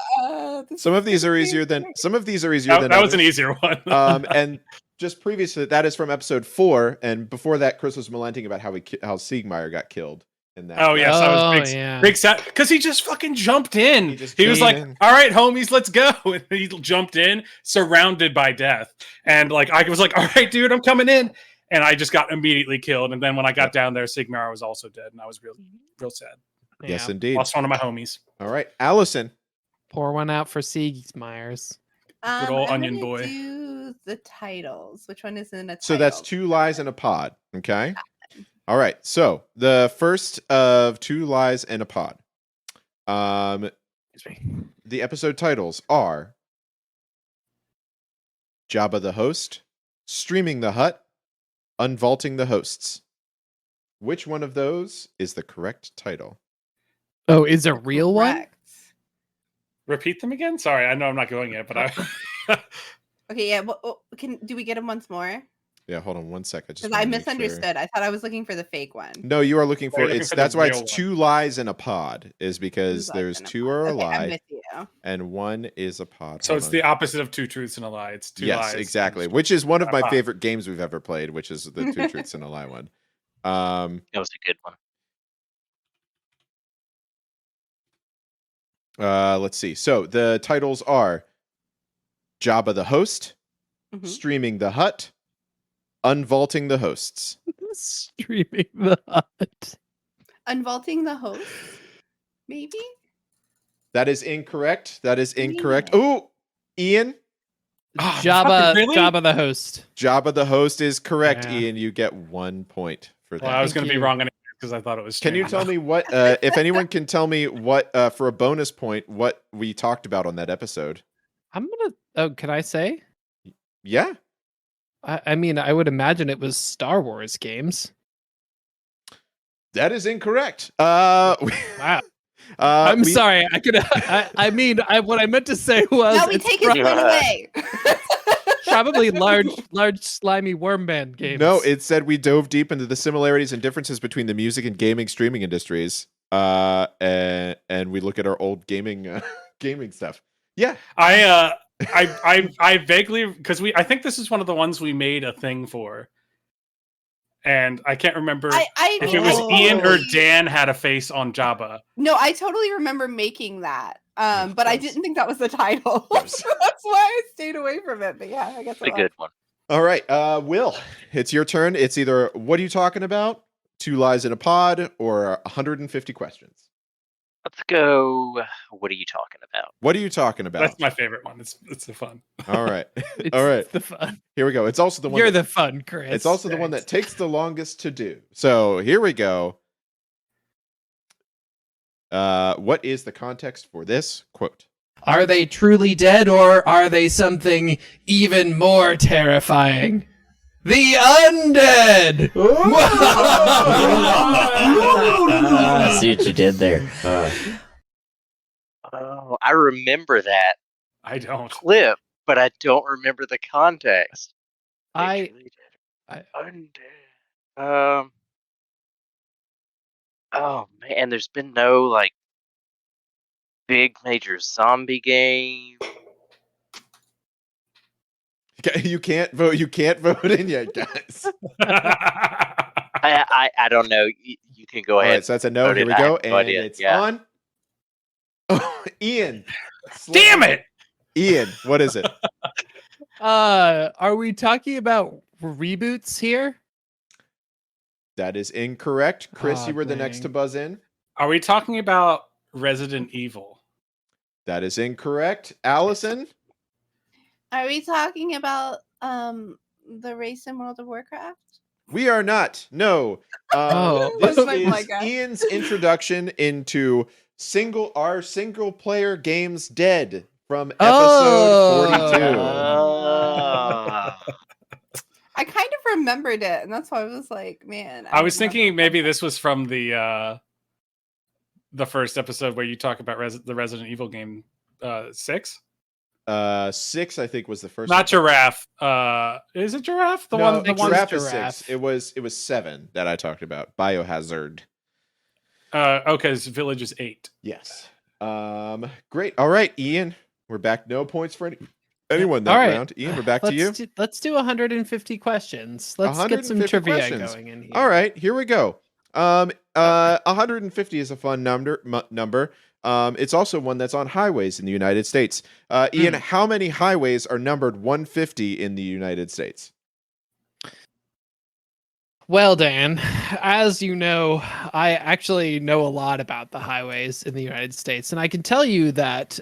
B: Some of these are easier than
C: that was an easier one.
B: And just previous to that is from episode 4, and before that, Chris was lamenting about how Siegmeyer got killed. In that.
C: Oh yes, I was big sad because he just fucking jumped in. He was like, "All right, homies, let's go," and he jumped in, surrounded by death, and like I was like, "All right, dude, I'm coming in," and I just got immediately killed. And then when I got down there, Sigmar was also dead, and I was real sad.
B: Yes, indeed.
C: Lost one of my homies.
B: All right, Allison,
E: pour one out for Siegmeyers.
C: Good old onion boy.
D: Do the titles. Which one is in a title?
B: So that's 2 lies in a pod. Okay. All right, so the first of 2 lies in a pod. The episode titles are Jabba the Host, Streaming the Hut, Unvaulting the Hosts. Which one of those is the correct title?
E: Oh, is a real one?
C: Repeat them again? Sorry, I know I'm not going yet, but I...
D: Okay, yeah. Well, do we get them once more?
B: Yeah, hold on one second.
D: Because I misunderstood. Sure. I thought I was looking for the fake one.
B: No, you are looking for that's why it's 2 lies in a pod, is because there's 2 are a lie. I'm with you. And 1 is a pod.
C: So it's the opposite of 2 truths and a lie. It's 2 lies.
B: Yes, exactly. Which is one of my favorite games we've ever played, which is the 2 truths and a lie one.
A: That was a good one.
B: Let's see. So the titles are Jabba the Host, Streaming the Hut, Unvaulting the Hosts.
E: Streaming the Hut.
D: Unvaulting the Host? Maybe?
B: That is incorrect. Oh, Ian?
E: Jabba, really? Jabba the Host.
B: Jabba the Host is correct, Ian. You get 1 point for that.
C: Well, I was going to be wrong anyway because I thought it was.
B: Can you tell me what, if anyone can tell me what, for a bonus point, what we talked about on that episode?
E: Can I say?
B: Yeah.
E: I mean, I would imagine it was Star Wars games.
B: That is incorrect. Wow.
E: I'm sorry. I mean, what I meant to say was.
D: Now we take his point away.
E: Probably large slimy worm band games.
B: No, it said we dove deep into the similarities and differences between the music and gaming streaming industries. And we look at our old gaming stuff. Yeah.
C: I vaguely, because I think this is one of the ones we made a thing for, and I can't remember if it was Ian or Dan had a face on Jabba.
D: No, I totally remember making that, but I didn't think that was the title, so that's why I stayed away from it. But yeah, I guess
A: a good one.
B: All right, Will, it's your turn. It's either what are you talking about, 2 lies in a pod, or 150 questions.
A: Let's go. What are you talking about?
B: What are you talking about?
C: That's my favorite one. It's the fun.
B: All right. All right.
E: It's the fun.
B: Here we go. It's also the one.
E: You're the fun, Chris.
B: It's also the one that takes the longest to do. So here we go. What is the context for this quote?
H: Are they truly dead, or are they something even more terrifying? The undead!
G: I see what you did there.
A: Oh, I remember that.
C: I don't.
A: Clip, but I don't remember the context.
E: Undead.
A: Oh man, there's been no like big major zombie game.
B: You can't vote. You can't vote in yet, guys.
A: I don't know. You can go ahead.
B: All right, so that's a no. Here we go, and it's on. Oh, Ian.
C: Damn it,
B: Ian. What is it?
E: Are we talking about reboots here?
B: That is incorrect. Chris, you were the next to buzz in.
C: Are we talking about Resident Evil?
B: That is incorrect. Allison?
D: Are we talking about the race in World of Warcraft?
B: We are not. No. This is Ian's introduction into our single player games dead from episode 42.
D: I kind of remembered it, and that's why I was like, man.
C: I was thinking maybe this was from the first episode where you talk about the Resident Evil game 6.
B: 6, I think, was the first.
C: Not Giraffe. Is it Giraffe?
B: No, Giraffe is 6. It was 7 that I talked about. Biohazard.
C: Okay, so Village is 8.
B: Yes. Great. All right, Ian. We're back. No points for anyone that round. Ian, we're back to you.
E: Let's do 150 questions. Let's get some trivia going in here.
B: All right, here we go. 150 is a fun number. It's also one that's on highways in the United States. Ian, how many highways are numbered 150 in the United States?
E: Well, Dan, as you know, I actually know a lot about the highways in the United States, and I can tell you that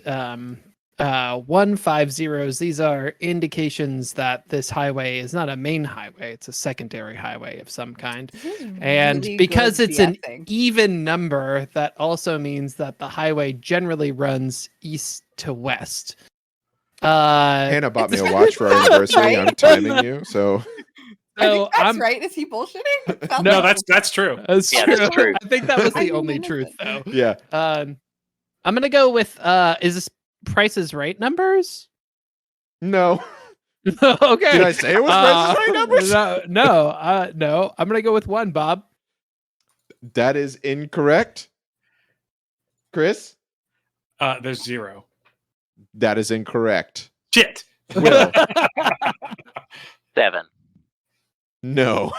E: 150s, these are indications that this highway is not a main highway, it's a secondary highway of some kind. And
D: really
E: because it's an
D: guessing.
E: even number, that also means that the highway generally runs east to west.
B: Hannah bought me a watch for our anniversary. I'm timing you, so...
D: I think that's right. Is he bullshitting?
C: No, that's true.
E: That's
A: Yeah,
E: true.
A: that's true.
E: I think that was
D: I
E: the only
D: didn't know
E: truth,
D: that.
E: though.
B: Yeah.
E: I'm gonna go with is this Price is Right numbers?
B: No.
E: Okay.
B: Did I say it was Price is Right numbers?
E: No. I'm gonna go with 1, Bob.
B: That is incorrect. Chris?
C: There's 0.
B: That is incorrect.
C: Shit.
B: Will?
A: 7.
B: No.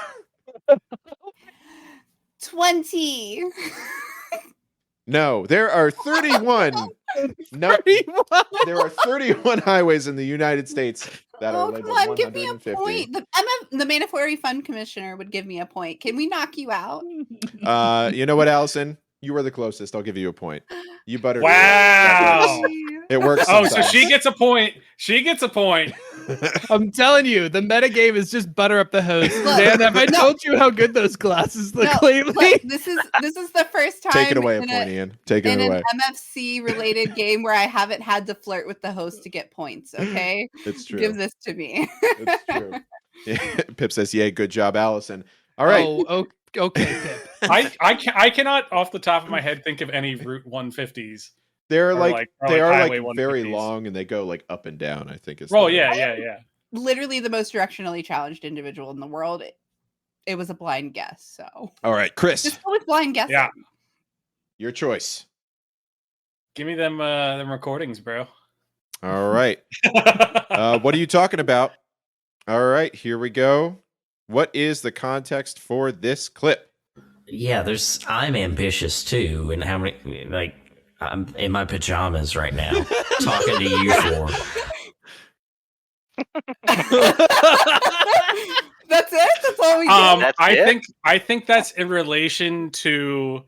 D: 20.
B: No. There are 31. No,
E: 31.
B: there are 31 highways in the United States that are
D: Oh,
B: labeled
D: come on, give me a
B: 150.
D: point. The Mandatory Fund Commissioner would give me a point. Can we knock you out?
B: You know what, Allison? You were the closest. I'll give you a point. You buttered.
C: Wow.
B: It works.
C: Oh, so
B: sometimes.
C: she gets a point. She gets a point.
E: I'm telling you, the metagame is just butter up the host.
D: Look,
E: Dan, have I
D: no.
E: told you how good those glasses look
D: No,
E: lately?
D: look, this is the first time
B: Take it away, a
D: in
B: point, Ian. Take it
D: in
B: away.
D: an MFC related game where I haven't had to flirt with the host to get points. Okay,
B: It's true.
D: give this to me.
B: It's true. Pip says, "Yay, good job, Allison." All right.
E: Oh, okay, Pip.
C: I cannot off the top of my head think of any Route 150s.
B: They're
C: Or
B: like
C: like
B: they are
C: Highway
B: like very
C: 150s.
B: long and they go like up and down. I think is.
C: Oh
B: the-
C: yeah.
D: Literally the most directionally challenged individual in the world. It was a blind guess, so
B: All right, Chris,
D: just go with blind guessing.
C: Yeah.
B: your choice.
C: Give me them recordings, bro.
B: All right. What are you talking about? All right, here we go. What is the context for this clip?
G: Yeah, I'm ambitious too, and how many, like, I'm in my pajamas right now, talking to you four.
D: That's it. That's all we get.
A: That's
C: I
A: it?
C: think that's in relation to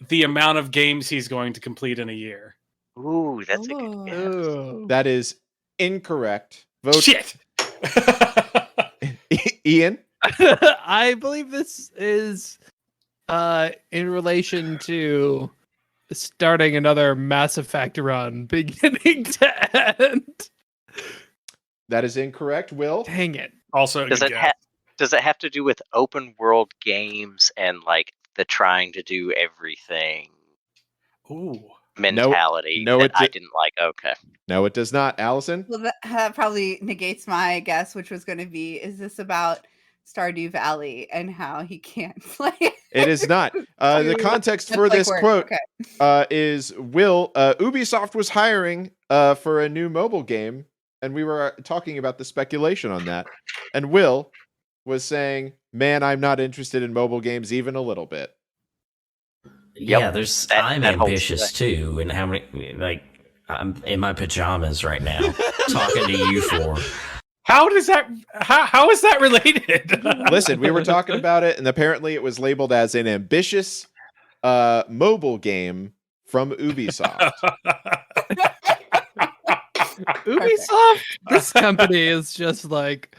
C: the amount of games he's going to complete in a year.
A: Ooh, that's a good
D: Ooh.
A: guess.
E: Ooh.
B: That is incorrect. Vote
C: Shit.
B: Ian.
E: I believe this is in relation to starting another Mass Effect run beginning to end.
B: That is incorrect. Will.
E: Dang it.
C: Also, a
A: Does
C: good
A: it
C: guess.
A: does it have to do with open world games and like the trying to do everything
C: Ooh.
A: mentality
B: No,
A: that
B: it
A: I
B: di-
A: didn't like? Okay.
B: No, it does not. Allison.
D: Well, that probably negates my guess, which was going to be: is this about Stardew Valley and how he can't play it?
B: It is not. The context for
D: That's
B: this
D: like
B: quote
D: okay.
B: is Will. Ubisoft was hiring for a new mobile game, and we were talking about the speculation on that. And Will was saying, "Man, I'm not interested in mobile games even a little bit."
G: Yeah,
A: That-
G: I'm
A: that holds
G: ambitious too, and how many, like, I'm in my pajamas right now, talking to you four.
C: How is that related?
B: Listen, we were talking about it, and apparently it was labeled as an ambitious mobile game from Ubisoft.
E: Ubisoft, this company is just like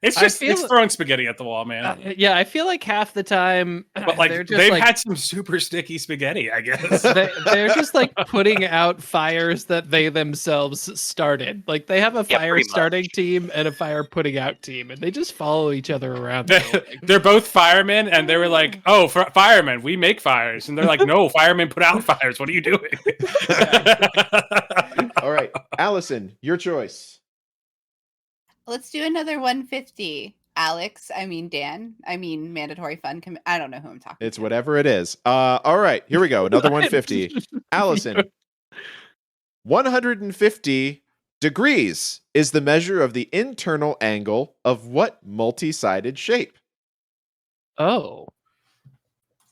C: It's throwing spaghetti at the wall, man.
E: Yeah, I feel like half the time,
C: But like they've had some super sticky spaghetti, I guess.
E: they're just like putting out fires that they themselves started. Like they have a fire starting team and a fire putting out team, and they just follow each other around.
C: They're both firemen, and they were like, "Oh, firemen, we make fires," and they're like, "No, firemen put out fires. What are you doing?"
B: All right, Allison, your choice.
D: Let's do another 150. Alex, I mean Dan, I mean mandatory fun. I don't know who I'm talking.
B: It's whatever it is. All right, here we go. Another 150. Allison, 150 degrees is the measure of the internal angle of what multi-sided shape?
E: Oh,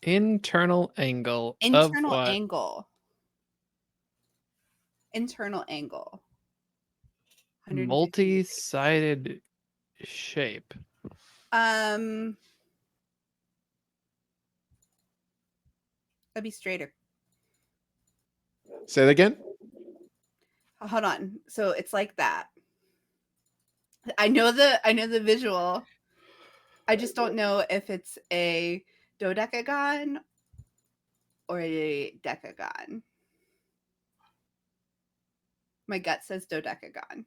E: internal angle.
D: Internal angle. Internal angle.
E: Multi-sided shape.
D: That'd be straighter.
B: Say that again.
D: Hold on. So it's like that. I know the visual. I just don't know if it's a dodecagon or a decagon. My gut says dodecagon.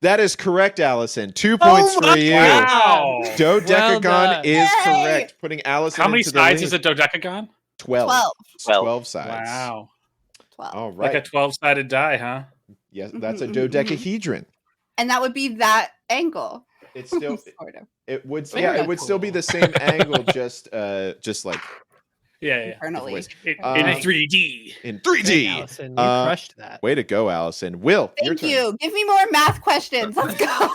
B: That is correct, Allison. 2 points for you.
C: Wow.
B: Dodecagon is correct. Putting Allison.
C: How many
B: into the
C: sides
B: lead.
C: is a dodecagon?
B: 12. 12 sides.
C: Wow.
D: 12.
B: All right.
C: Like a 12-sided die, huh?
B: Yes, that's a dodecahedron.
D: And that would be that angle.
B: It's still
D: sort of.
B: it would
D: Very
B: it would still be the same angle, just like
D: internally
C: in 3D.
B: In 3D.
E: Allison, you crushed that.
B: Way to go, Allison. Will,
D: Thank you. Give me more math questions. Let's go.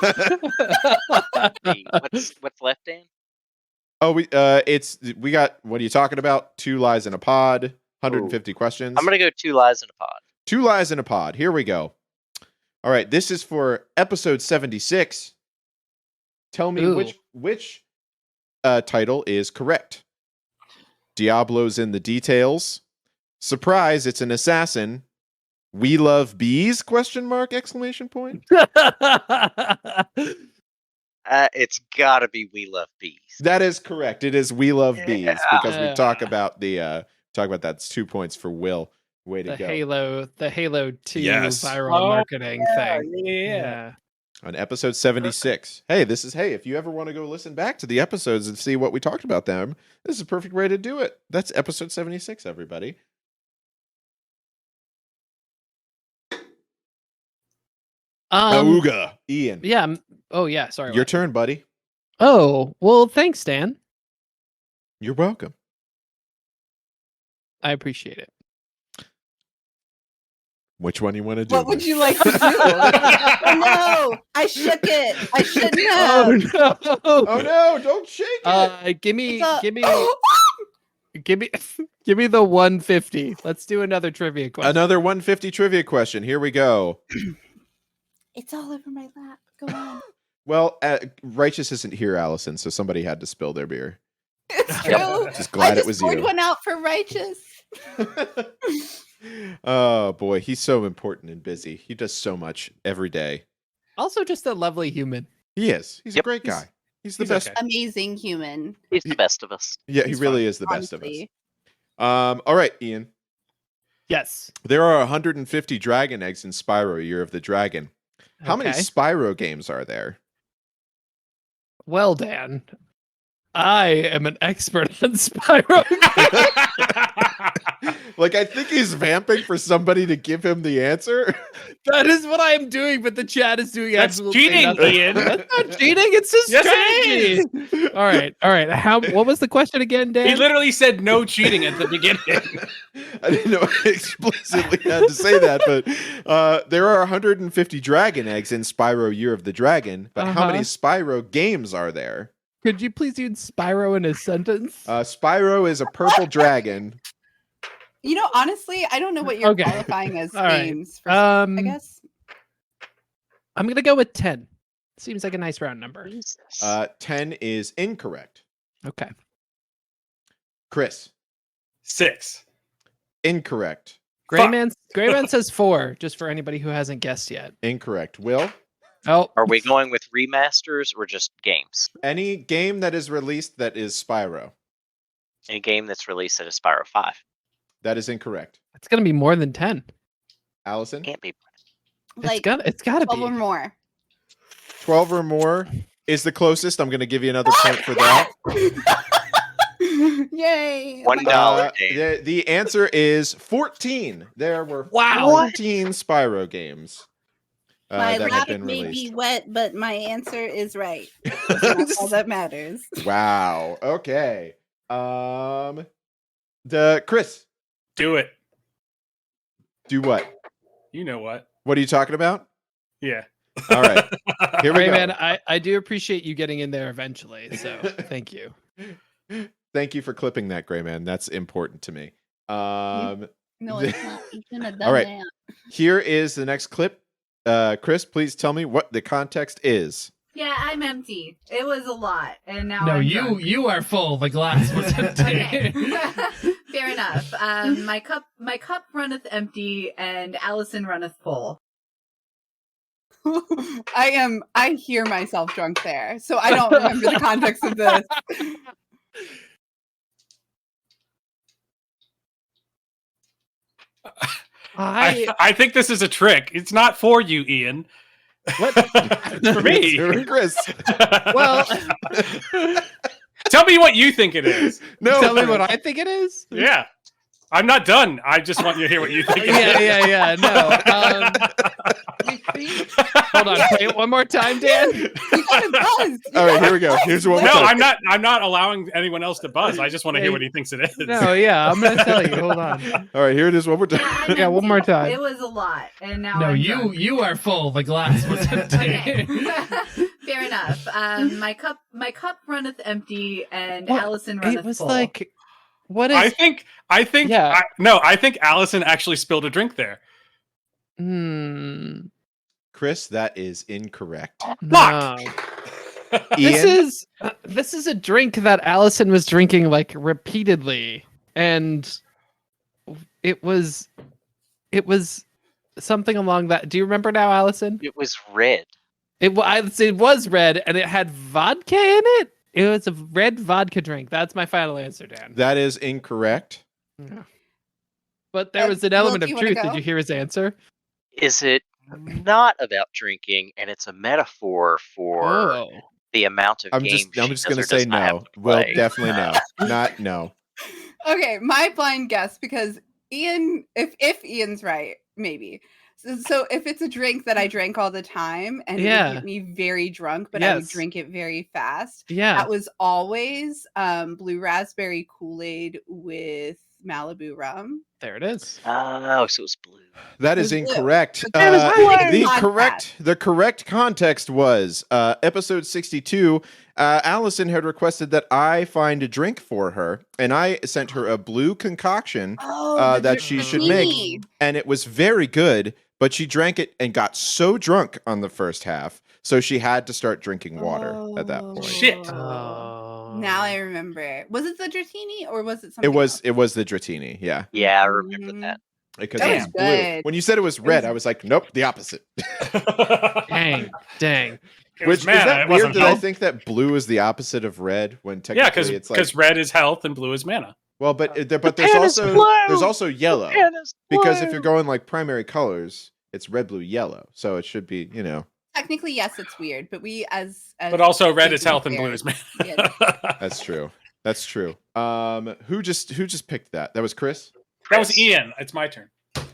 A: What's left, Dan?
B: Oh, we got, what are you talking about? 2 lies in a pod, 150 questions.
A: I'm gonna go 2 lies in a pod.
B: 2 lies in a pod. Here we go. All right, this is for episode 76. Tell me which title is correct. Diablo's in the details. Surprise, it's an assassin. We love bees? Question mark, exclamation point.
A: It's gotta be We Love Bees.
B: That is correct. It is We Love Bees, because we talk about that. It's 2 points for Will. Way to go.
E: The Halo 2 viral marketing thing. Yeah.
B: On episode 76. Hey, if you ever want to go listen back to the episodes and see what we talked about them, this is a perfect way to do it. That's episode 76, everybody. Auga. Ian.
E: Yeah. Oh, yeah. Sorry.
B: Your turn, buddy.
E: Oh, well, thanks, Dan.
B: You're welcome.
E: I appreciate it.
B: Which one you want to do?
D: What would you like to do? Oh, no, I shook it. I shouldn't have.
E: Oh no!
B: Oh no! Don't shake it.
E: Give me the 150. Let's do another trivia question.
B: Another 150 trivia question. Here we go.
D: It's all over my lap. Go on.
B: Well, Righteous isn't here, Allison, so somebody had to spill their beer.
D: It's true.
B: Just glad it was
D: poured
B: you.
D: one out for Righteous.
B: Oh boy, he's so important and busy. He does so much every day.
E: Also, just a lovely human.
B: He is. He's a great guy. He's the best.
C: Okay.
D: Amazing human.
A: He's the best of us.
B: Yeah, he really is the best of us. All right, Ian.
E: Yes.
B: There are 150 dragon eggs in Spyro Year of the Dragon. How many Spyro games are there?
E: Well, Dan, I am an expert on Spyro.
B: Like, I think he's vamping for somebody to give him the answer.
E: That is what I am doing, but the chat is doing absolutely
C: cheating,
E: nothing.
C: Ian.
E: That's not cheating. It's just strategy. All right. What was the question again, Dan?
C: He literally said no cheating at the beginning.
B: I didn't know I explicitly had to say that, but there are 150 dragon eggs in Spyro Year of the Dragon. But how many Spyro games are there?
E: Could you please use Spyro in a sentence?
B: Spyro is a purple dragon.
D: You know, honestly, I don't know what you're qualifying as games. For, I guess
E: I'm gonna go with 10. Seems like a nice round number.
B: 10 is incorrect.
E: Okay.
B: Chris.
C: 6.
B: Incorrect.
E: Grayman says 4, just for anybody who hasn't guessed yet.
B: Incorrect. Will?
E: Oh,
A: Are we going with remasters or just games?
B: Any game that is released that is Spyro.
A: Any game that's released that is Spyro 5.
B: That is incorrect.
E: it's gonna be more than 10.
B: Allison?
A: Can't be.
D: Like
E: It's gotta
D: 12 or
E: be.
D: more.
B: 12 or more is the closest. I'm going to give you another point for that.
D: Yay!
A: $1.
B: The answer is 14. There were
E: Wow.
B: 14 Spyro games
D: My
B: that have
D: rabbit
B: been
D: may
B: released.
D: be wet, but my answer is right. That's all that matters.
B: Wow. Okay. The Chris,
C: Do it.
B: do what?
C: You know what?
B: What are you talking about?
C: Yeah.
B: All right. Here we go.
E: Rayman, I do appreciate you getting in there eventually. So thank you.
B: Thank you for clipping that, Gray Man. That's important to me.
D: No, it's not. You shouldn't have done
B: All right.
D: that.
B: Here is the next clip. Chris, please tell me what the context is.
I: Yeah, I'm empty. It was a lot, and now
H: No,
I: I'm
H: you
I: drunk.
H: you are full. The glass was empty.
I: Okay. Fair enough. My cup runneth empty, and Allison runneth full.
D: I hear myself drunk there, so I don't remember the context of this.
C: I think this is a trick. It's not for you, Ian.
E: What?
C: It's for me.
B: It's for Chris.
E: Well,
C: Tell me what you think it is.
B: No.
E: tell me what I think it is.
C: Yeah. I'm not done. I just want you to hear what you think it is.
E: Yeah. No. Hold on. Play it one more time, Dan.
D: You got a buzz.
B: All right, here we go. Here's what
C: No,
B: we're
C: I'm not allowing anyone else to buzz. I just want to hear what he thinks it is.
E: No, yeah. I'm gonna tell you. Hold on.
B: All right, here it is one more time.
I: I'm
E: Yeah, one
I: empty.
E: more time.
I: It was a lot, and now
H: No,
I: I'm
H: you
I: drunk.
H: you are full. The glass was empty.
I: Okay. Fair enough. My cup runneth empty, and
E: What?
I: Allison runneth
E: It was
I: full.
E: like, what is?
C: I think
E: Yeah.
C: I think Allison actually spilled a drink there.
B: Chris, that is incorrect.
E: No.
B: Ian?
E: This is a drink that Allison was drinking like repeatedly, and it was something along that. Do you remember now, Allison?
A: It was red.
E: It was red, and it had vodka in it. It was a red vodka drink. That's my final answer, Dan.
B: That is incorrect.
E: But there was an element
D: Will,
E: of
D: do you wanna
E: truth.
D: go?
E: Did you hear his answer?
A: Is it not about drinking, and it's a metaphor for
E: Oh.
A: the amount of
B: I'm
A: games
B: just
A: she
B: going to
A: does or
B: say
A: does not have
B: no.
A: to
B: Well,
A: play?
B: definitely no. Not no.
D: Okay, my blind guess, because Ian, if Ian's right, maybe. So if it's a drink that I drank all the time and it
E: Yeah.
D: would get me very drunk, but I would
E: Yes.
D: drink it very fast,
E: Yeah.
D: that was always blue raspberry Kool-Aid with Malibu rum.
E: There it is.
A: Oh, so it's blue.
B: That is
D: It was blue.
B: incorrect.
D: But that was blue.
B: The correct context was episode 62. Allison had requested that I find a drink for her, and I sent her a blue concoction
D: Oh,
B: that she should make,
D: dratini.
B: and it was very good. But she drank it and got so drunk on the first half, so she had to start drinking water at that point.
C: Shit.
E: Oh.
D: Now I remember. Was it the dratini or was it something?
B: It was
D: else?
B: it was the dratini, yeah,
A: Yeah, I remember that.
B: because
D: That
B: it
D: was
B: was blue.
D: good.
B: When you said it was red,
D: was-
B: I was like, nope, the opposite.
E: Dang.
C: It was
B: Which
C: mana,
B: is that
C: it
B: weird?
C: wasn't
B: Did I
C: health.
B: think that blue is the opposite of red when
C: Yeah,
B: technically it's like
C: red is health and blue is mana.
B: well, but there's
A: pen is blue!
B: also yellow
A: Pen is
B: because if you're
A: blue!
B: going like primary colors, it's red, blue, yellow. So it should be
D: Technically, yes, it's weird, but we as
C: But also red
D: Thank
C: is
D: you,
C: health and
D: fair.
C: blue is mana.
D: Yeah.
B: that's true. That's true. Who just picked that? That was Chris.
C: That was Ian. It's my turn.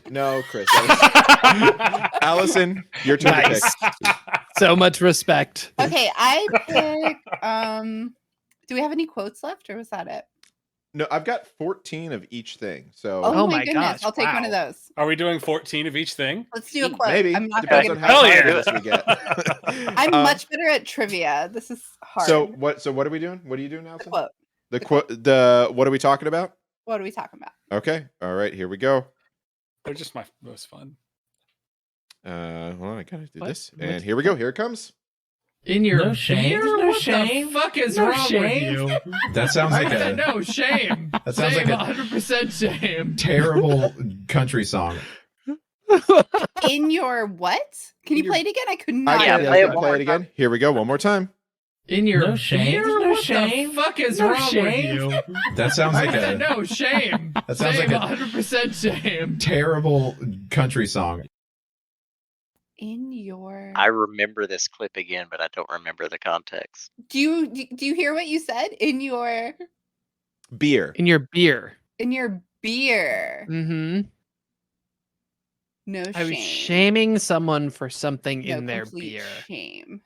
B: No, Chris. That was Allison, your turn to
E: Nice.
B: pick.
E: So much respect.
D: Okay, I pick. Do we have any quotes left, or was that it?
B: No, I've got 14 of each thing. So
D: Oh,
E: Oh
D: my
E: my
D: goodness!
E: gosh,
D: I'll take one of
E: wow.
D: those.
C: Are we doing 14 of each thing?
D: Let's do a quote.
B: maybe
D: I'm not
B: depends
D: very
B: on
D: good.
B: how
C: Hell
B: tired
C: yeah.
B: of this we get.
D: I'm
B: Um,
D: much better at trivia. This is hard.
B: So what are we doing? What are you doing,
D: the
B: Allison?
D: quote.
B: The quote. The what are we talking about?
D: What are we talking about?
B: Okay. All right. Here we go.
C: They're just my most fun.
B: Hold on. I gotta do
E: What?
B: this.
E: What?
B: And here we go. Here it comes.
H: In your
G: No shame.
H: beer?
G: No
H: What
G: shame.
H: the fuck is
G: No
H: wrong
G: shame.
H: with you?
J: That sounds like
H: I said
J: a
H: no shame.
J: That sounds
H: shame,
J: like a-
H: 100% shame.
J: terrible country song.
D: In your what? Can you play it again? I could not.
A: Yeah,
B: I can play it again. Here we go. One more time.
H: In your
G: No shame.
H: beer?
G: No
H: What
G: shame.
H: the fuck is
G: No
H: wrong
G: shame.
H: with you?
J: That sounds like
H: I said
J: a
H: no shame.
J: That sounds
H: shame,
J: like a
H: 100% shame.
J: terrible country song.
D: In your.
A: I remember this clip again, but I don't remember the context.
D: Do you hear what you said? In your
B: Beer.
E: In your beer.
D: beer.
E: Mm-hmm.
D: No shame.
E: I was shaming someone for something
D: No
E: in their
D: complete
E: beer.
D: Shame.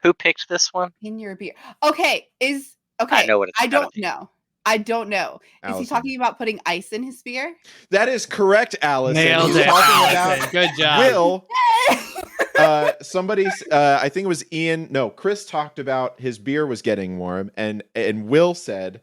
A: Who picked this one?
D: In your beer. Okay.
A: I know what it's
D: I
A: gotta
D: don't
A: be.
D: know. I don't know. Is
B: Allison.
D: he talking about putting ice in his beer?
B: That is correct, Allison.
E: Nailed
B: He's
E: it.
B: talking
E: Allison.
B: about
E: Good job.
B: Will. Somebody's I think it was Ian. No, Chris talked about his beer was getting warm, and Will said,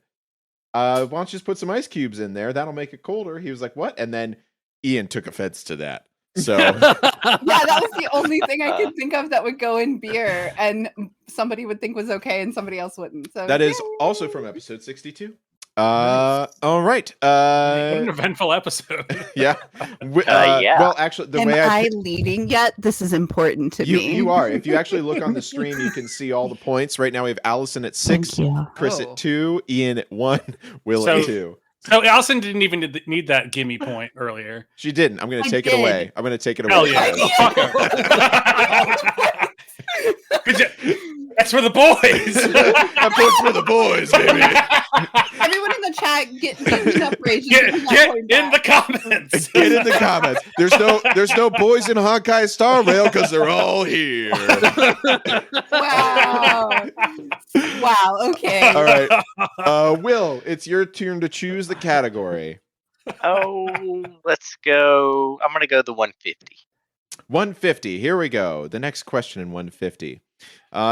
B: why don't you just put some ice cubes in there? That'll make it colder. He was like, what? And then Ian took offense to that. So
D: Yeah, that was the only thing I could think of that would go in beer and somebody would think was okay and somebody else wouldn't. So
B: that is also from episode 62. All right.
C: What an eventful episode.
B: Yeah.
A: Yeah.
B: Well, actually, the
D: Am
B: way
D: I leading yet? This is important to me.
B: you are. If you actually look on the stream, you can see all the points. Right now, we have Allison at 6, Chris
E: Oh.
B: at 2, Ian at 1, Will
C: So-
B: at 2.
C: So Allison didn't even need that gimme point earlier.
B: She didn't. I'm going to
D: I
B: take it
D: did.
B: away. I'm going to take it away.
C: Hell yeah. Fuck her. Good job. That's for the boys.
B: That point's for the boys, baby.
D: Everyone in the chat get enough rage.
C: Get in the comments.
B: Get in the comments. There's no boys in Honkai Star Rail because they're all here.
D: Wow. Wow. Okay.
B: All right. Will, it's your turn to choose the category.
A: Oh, let's go. I'm gonna go the 150.
B: 150. Here we go. The next question in 150.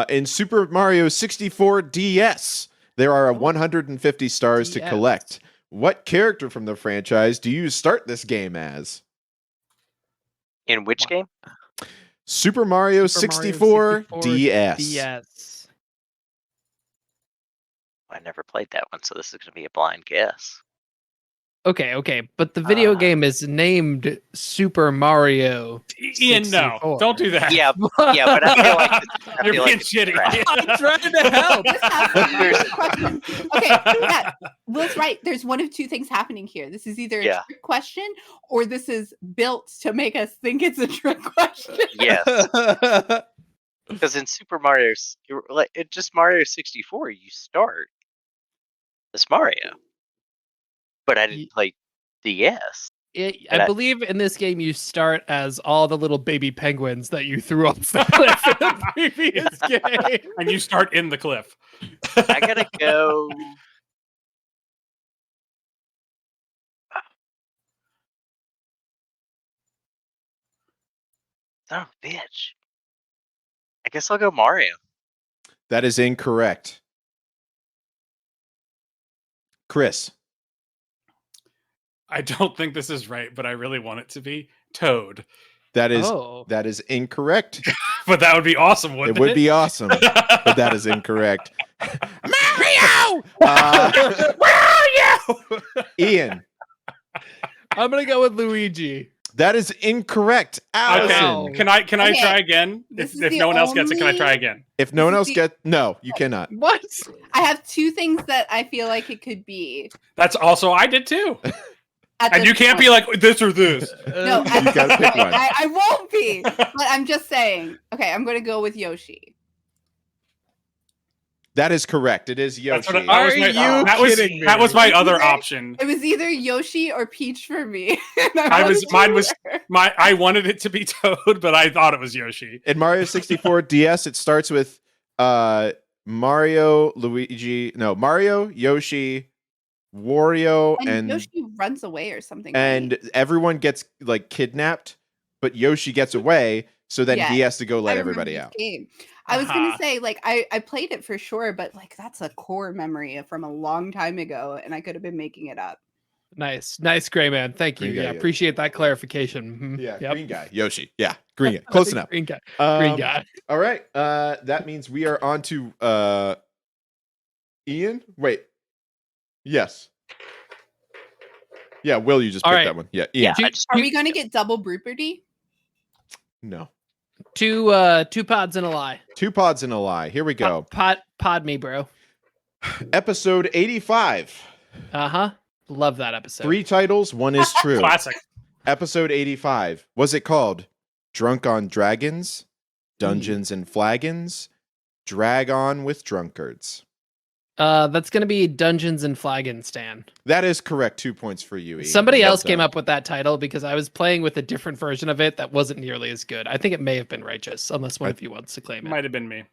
B: In Super Mario 64 DS, there are 150 stars to
E: DS.
B: collect. What character from the franchise do you start this game as?
A: In which game?
B: Super Mario
E: Super Mario
B: 64
E: 64
B: DS.
E: DS.
A: I never played that one, so this is gonna be a blind guess.
E: Okay, but the video game is named Super Mario.
C: Ian, no.
E: 64.
C: Don't do that.
A: Yeah, yeah, but I feel like
C: You're being
A: it's
C: shitty.
A: crap.
E: I'm trying to help.
D: This has to be a question. Okay, yeah, Will's right. There's one of two things happening here. This is either a
A: Yeah.
D: trick question or this is built to make us think it's a trick question.
A: Yes, because in Super Mario, just Mario 64, you start as Mario. But I didn't play DS.
E: I believe in this game you start as all the little baby penguins that you threw off the cliff in the previous game.
C: And you start in the cliff.
A: I gotta go. Son of a bitch. I guess I'll go Mario.
B: That is incorrect. Chris.
C: I don't think this is right, but I really want it to be Toad.
B: That is
E: Oh.
B: that is incorrect.
C: But that would be awesome, wouldn't
B: It
C: it?
B: would be awesome, but that is incorrect. Mario!
C: Where are you?
B: Ian.
E: I'm gonna go with Luigi.
B: That is incorrect. Allison.
C: Okay. Can I
D: Okay.
C: try again?
D: This
C: If
D: is
C: if
D: the
C: no one else gets it, can I
D: only-
C: try again?
B: If no one
D: This
B: else
D: is
B: gets no, you cannot.
E: What?
D: I have two things that I feel like it could be.
C: That's also I did too.
D: At
C: And
D: this
C: you can't
D: point.
C: be like this or this.
D: No,
B: You gotta pick one.
D: I won't be. But I'm just saying. Okay, I'm going to go with Yoshi.
B: That is correct. It is
C: That's
B: Yoshi.
C: what I- that was
E: Are
C: my-
E: you
C: that was
E: kidding me?
C: that was my other
D: Either-
C: option.
D: It was either Yoshi or Peach for me. And
C: Mine was I wanted it to be Toad, but I thought it was Yoshi.
B: In Mario 64 DS, it starts with Mario, Yoshi, Wario,
D: and Yoshi runs away or something.
B: and
D: right?
B: everyone gets like kidnapped, but Yoshi gets away, so then
D: Yeah,
B: he has to go let
D: I remember
B: everybody
D: this
B: out.
D: game. I was gonna
C: Uh-huh.
D: say, like, I played it for sure, but like that's a core memory from a long time ago, and I could have been making it up.
E: Nice, Gray Man. Thank you.
B: Green guy,
E: Yeah,
B: yeah.
E: appreciate that clarification. Mhm.
B: Yeah,
E: Yep.
B: green guy, Yoshi. Yeah, green guy. Close enough.
E: Green guy.
B: Um,
E: Green guy.
B: All right. That means we are on to Ian. Wait. Yes. Yeah, Will, you just
E: All
B: picked
E: right.
B: that one. Yeah, Ian.
A: Yeah, I just,
D: Are we gonna get double Brooperty?
B: No.
E: Two pods and a lie.
B: 2 pods and a lie. Here we go.
E: Pod me, bro.
B: Episode 85.
E: Love that episode.
B: 3 titles, 1 is true.
C: Classic.
B: Episode 85. Was it called Drunk on Dragons, Dungeons and Flagons, Drag On with Drunkards?
E: That's gonna be Dungeons and Flagons, Stan.
B: That is correct. 2 points for you, Ian.
E: Somebody
B: Well
E: else came
B: done.
E: up with that title because I was playing with a different version of it that wasn't nearly as good. I think it may have been Righteous, unless one of you wants to claim it.
C: Might have been me.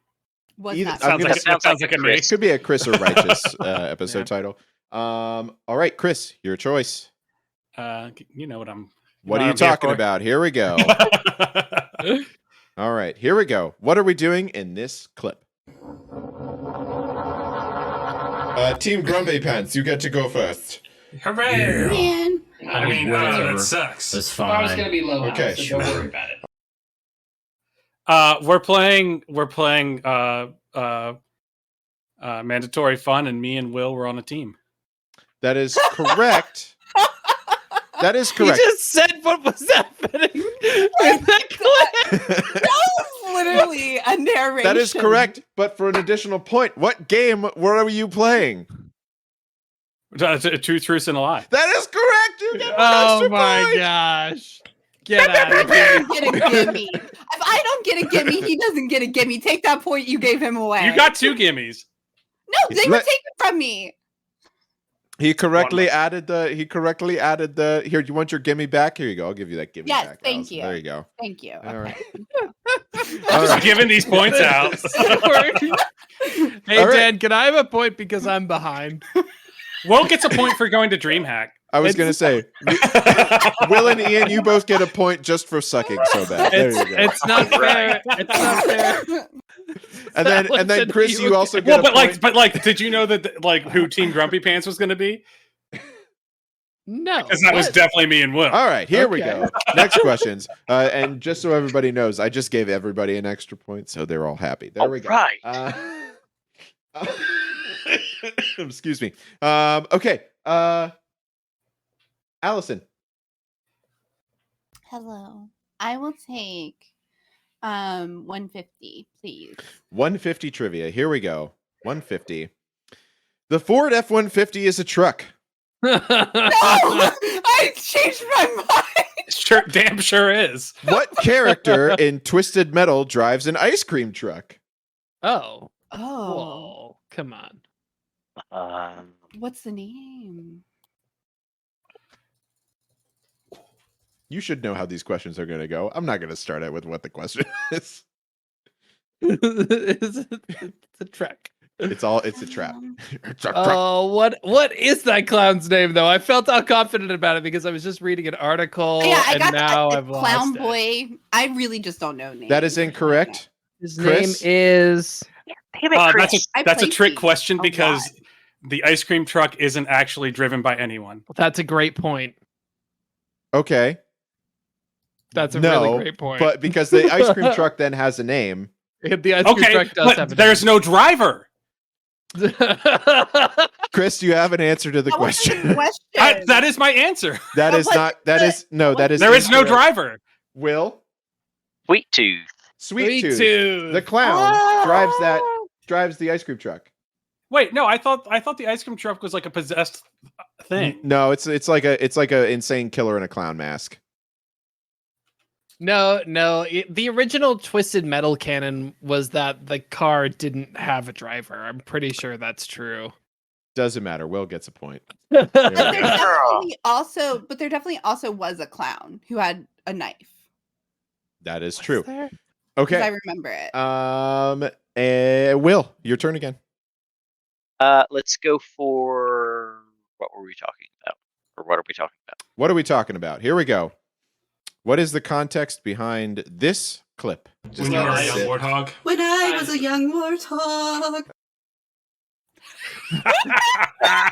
D: Was
B: Either-
D: not
B: I'm gonna-
C: Sounds like a me.
B: It could be a Chris or Righteous episode title. All right, Chris, your choice.
C: You know what I'm.
B: What are you talking about? Here we go. All right, here we go. What are we doing in this clip? Team Grumpy Pants, you get to go first.
F: Hooray!
D: Man.
F: I mean,
G: Whatever.
F: it sucks.
G: It's
F: Well, I was
G: fine.
F: going to be low.
B: Okay,
F: So don't worry about it.
C: We're playing mandatory fun, and me and Will were on a team.
B: That is correct. That is
E: You
B: correct.
E: just said what was happening in that clip.
D: That was literally a narration.
B: That is correct. But for an additional point, what game were you playing?
C: Two truths and a lie.
B: That is correct. You get an
E: Oh
B: extra
E: my
B: point.
E: gosh. Get out of here.
D: Get a gimme. If I don't get a gimme, he doesn't get a gimme. Take that point you gave him away.
C: You got 2 gimmies.
D: No, they were
B: Let-
D: taken from me.
B: He correctly added the. Here, do you want your gimme back? Here you go. I'll give you that gimme
D: Yes,
B: back.
D: thank
B: Allison.
D: you.
B: There you go.
D: Thank you.
B: All right.
C: I'm just giving these points out.
E: Hey,
B: All right.
E: Dan, can I have a point because I'm behind?
C: Will gets a point for going to DreamHack.
B: I was going to say, Will and Ian, you both get a point just for sucking so bad. There you go.
E: It's not fair. It's not fair.
B: And then
E: Listen,
B: Chris, you also
C: Well,
B: get a point.
C: but like, did you know that like who Team Grumpy Pants was going to be?
E: No.
C: Because that was
E: what?
C: definitely me and Will.
B: All right, here we
E: Okay.
B: go. Next questions. And just so everybody knows, I just gave everybody an extra point, so they're all happy. There we go.
A: Right.
B: Excuse me. Okay. Allison.
D: Hello. I will take 150, please.
B: 150 trivia. Here we go. 150. The Ford F-150 is a truck.
D: No! I changed my mind.
C: Sure, damn sure is.
B: What character in Twisted Metal drives an ice cream truck?
E: Oh.
D: Oh.
E: Whoa. Come on.
D: What's the name?
B: You should know how these questions are going to go. I'm not going to start out with what the question is.
E: It's a truck.
B: It's a trap. It's a trap.
E: Oh, what is that clown's name though? I felt all confident about it because I was just reading an article
D: Yeah, I
E: and
D: got
E: now
D: the
E: I've
D: clown
E: lost it.
D: boy. I really just don't know names.
B: That is incorrect.
E: His
B: Chris?
E: name is
A: Damn it, Chris.
C: That's a
D: played
C: trick
D: these
C: question
D: a
C: because
D: lot.
C: the ice cream truck isn't actually driven by anyone.
E: That's a great point.
B: Okay.
E: That's a
B: No,
E: really great point.
B: But because the ice cream truck then has a name.
E: the ice cream
C: Okay,
E: truck does
C: but
E: have a
C: there's no driver.
E: name.
B: Chris, do you have an answer to the
D: That wasn't
B: question?
D: a question.
C: That is my answer.
B: That is not. That is no. That is.
C: There is no
B: incorrect.
C: driver.
B: Will
A: Sweet Tooth.
B: Sweet Tooth,
E: Tooth.
B: the clown,
D: Oh.
B: drives the ice cream truck.
C: Wait, no, I thought the ice cream truck was like a possessed thing.
B: No, it's like a insane killer in a clown mask.
E: No, the original Twisted Metal canon was that the car didn't have a driver. I'm pretty sure that's true.
B: Doesn't matter. Will gets a point.
D: But
B: There
D: there
B: we go.
D: definitely also was a clown who had a knife.
B: That is true.
E: there?
D: 'Cause
B: Okay.
D: I remember it.
B: Will, your turn again.
A: Let's go for what were we talking about? Or what are we talking about?
B: What are we talking about? Here we go. What is the context behind this clip?
F: When you were a young warthog.
D: When I was a young warthog.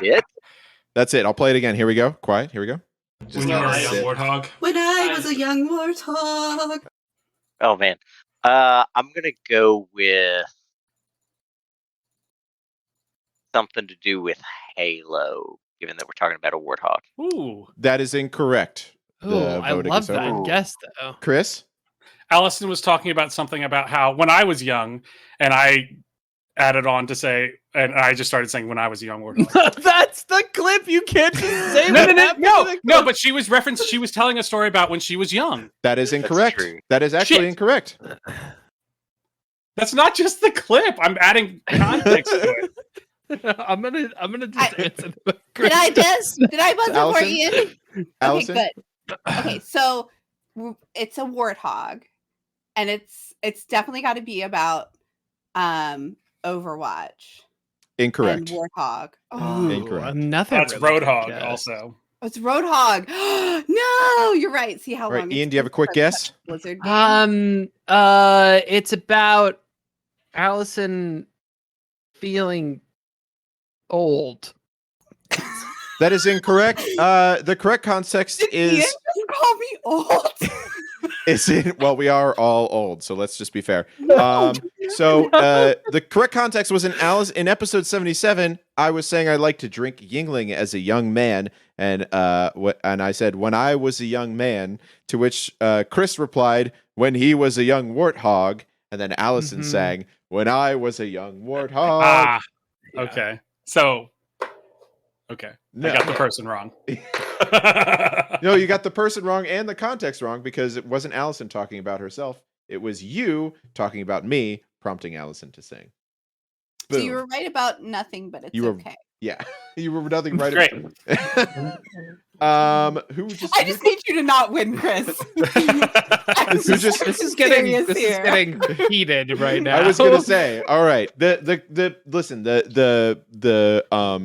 A: It?
B: That's it. I'll play it again. Here we go. Quiet. Here we go.
F: When you were a young warthog.
D: When I was a young warthog.
A: Oh man. I'm gonna go with something to do with Halo, given that we're talking about a warthog.
C: Ooh.
B: That is incorrect.
E: Oh,
B: The
E: I
B: voting
E: love
B: is
E: that
B: over.
E: guess though.
B: Chris?
C: Allison was talking about something about how when I was young, and I added on to say, and I just started saying when I was a young warthog.
E: That's the clip. You can't just say
C: No, but she was telling a story about when she was young.
B: That is incorrect. That is actually incorrect.
C: That's not just the clip. I'm adding context to it.
E: I'm gonna just answer.
D: Did I buzz before
B: Allison?
D: Ian?
B: Allison?
D: Okay, good. Okay, so it's a warthog, and it's definitely got to be about Overwatch.
B: Incorrect.
D: And warthog.
B: Incorrect.
E: Nothing.
C: That's
E: really
C: Roadhog
E: good.
C: also.
D: Oh, it's Roadhog. No, you're right. See how
B: All right,
D: long?
B: Ian, do you have a quick guess?
D: Blizzard game?
E: It's about Allison feeling old.
B: That is incorrect. The correct context
D: Ian
B: is
D: doesn't call me old.
B: well, we are all old, so let's just be fair.
D: No.
B: So the correct context was in episode 77. I was saying I like to drink Yingling as a young man, and I said when I was a young man, to which Chris replied when he was a young warthog, and then Allison sang when I was a young warthog.
C: Okay. So, okay.
B: No.
C: I got the person wrong.
B: No, you got the person wrong and the context wrong because it wasn't Allison talking about herself. It was you talking about me, prompting Allison to sing.
D: So
B: Boom.
D: you were right about nothing, but it's okay.
B: Yeah, you were nothing right.
C: Great.
B: Who just?
D: I just need you to not win, Chris.
E: This is getting heated right now.
B: I was gonna say, all right. Listen,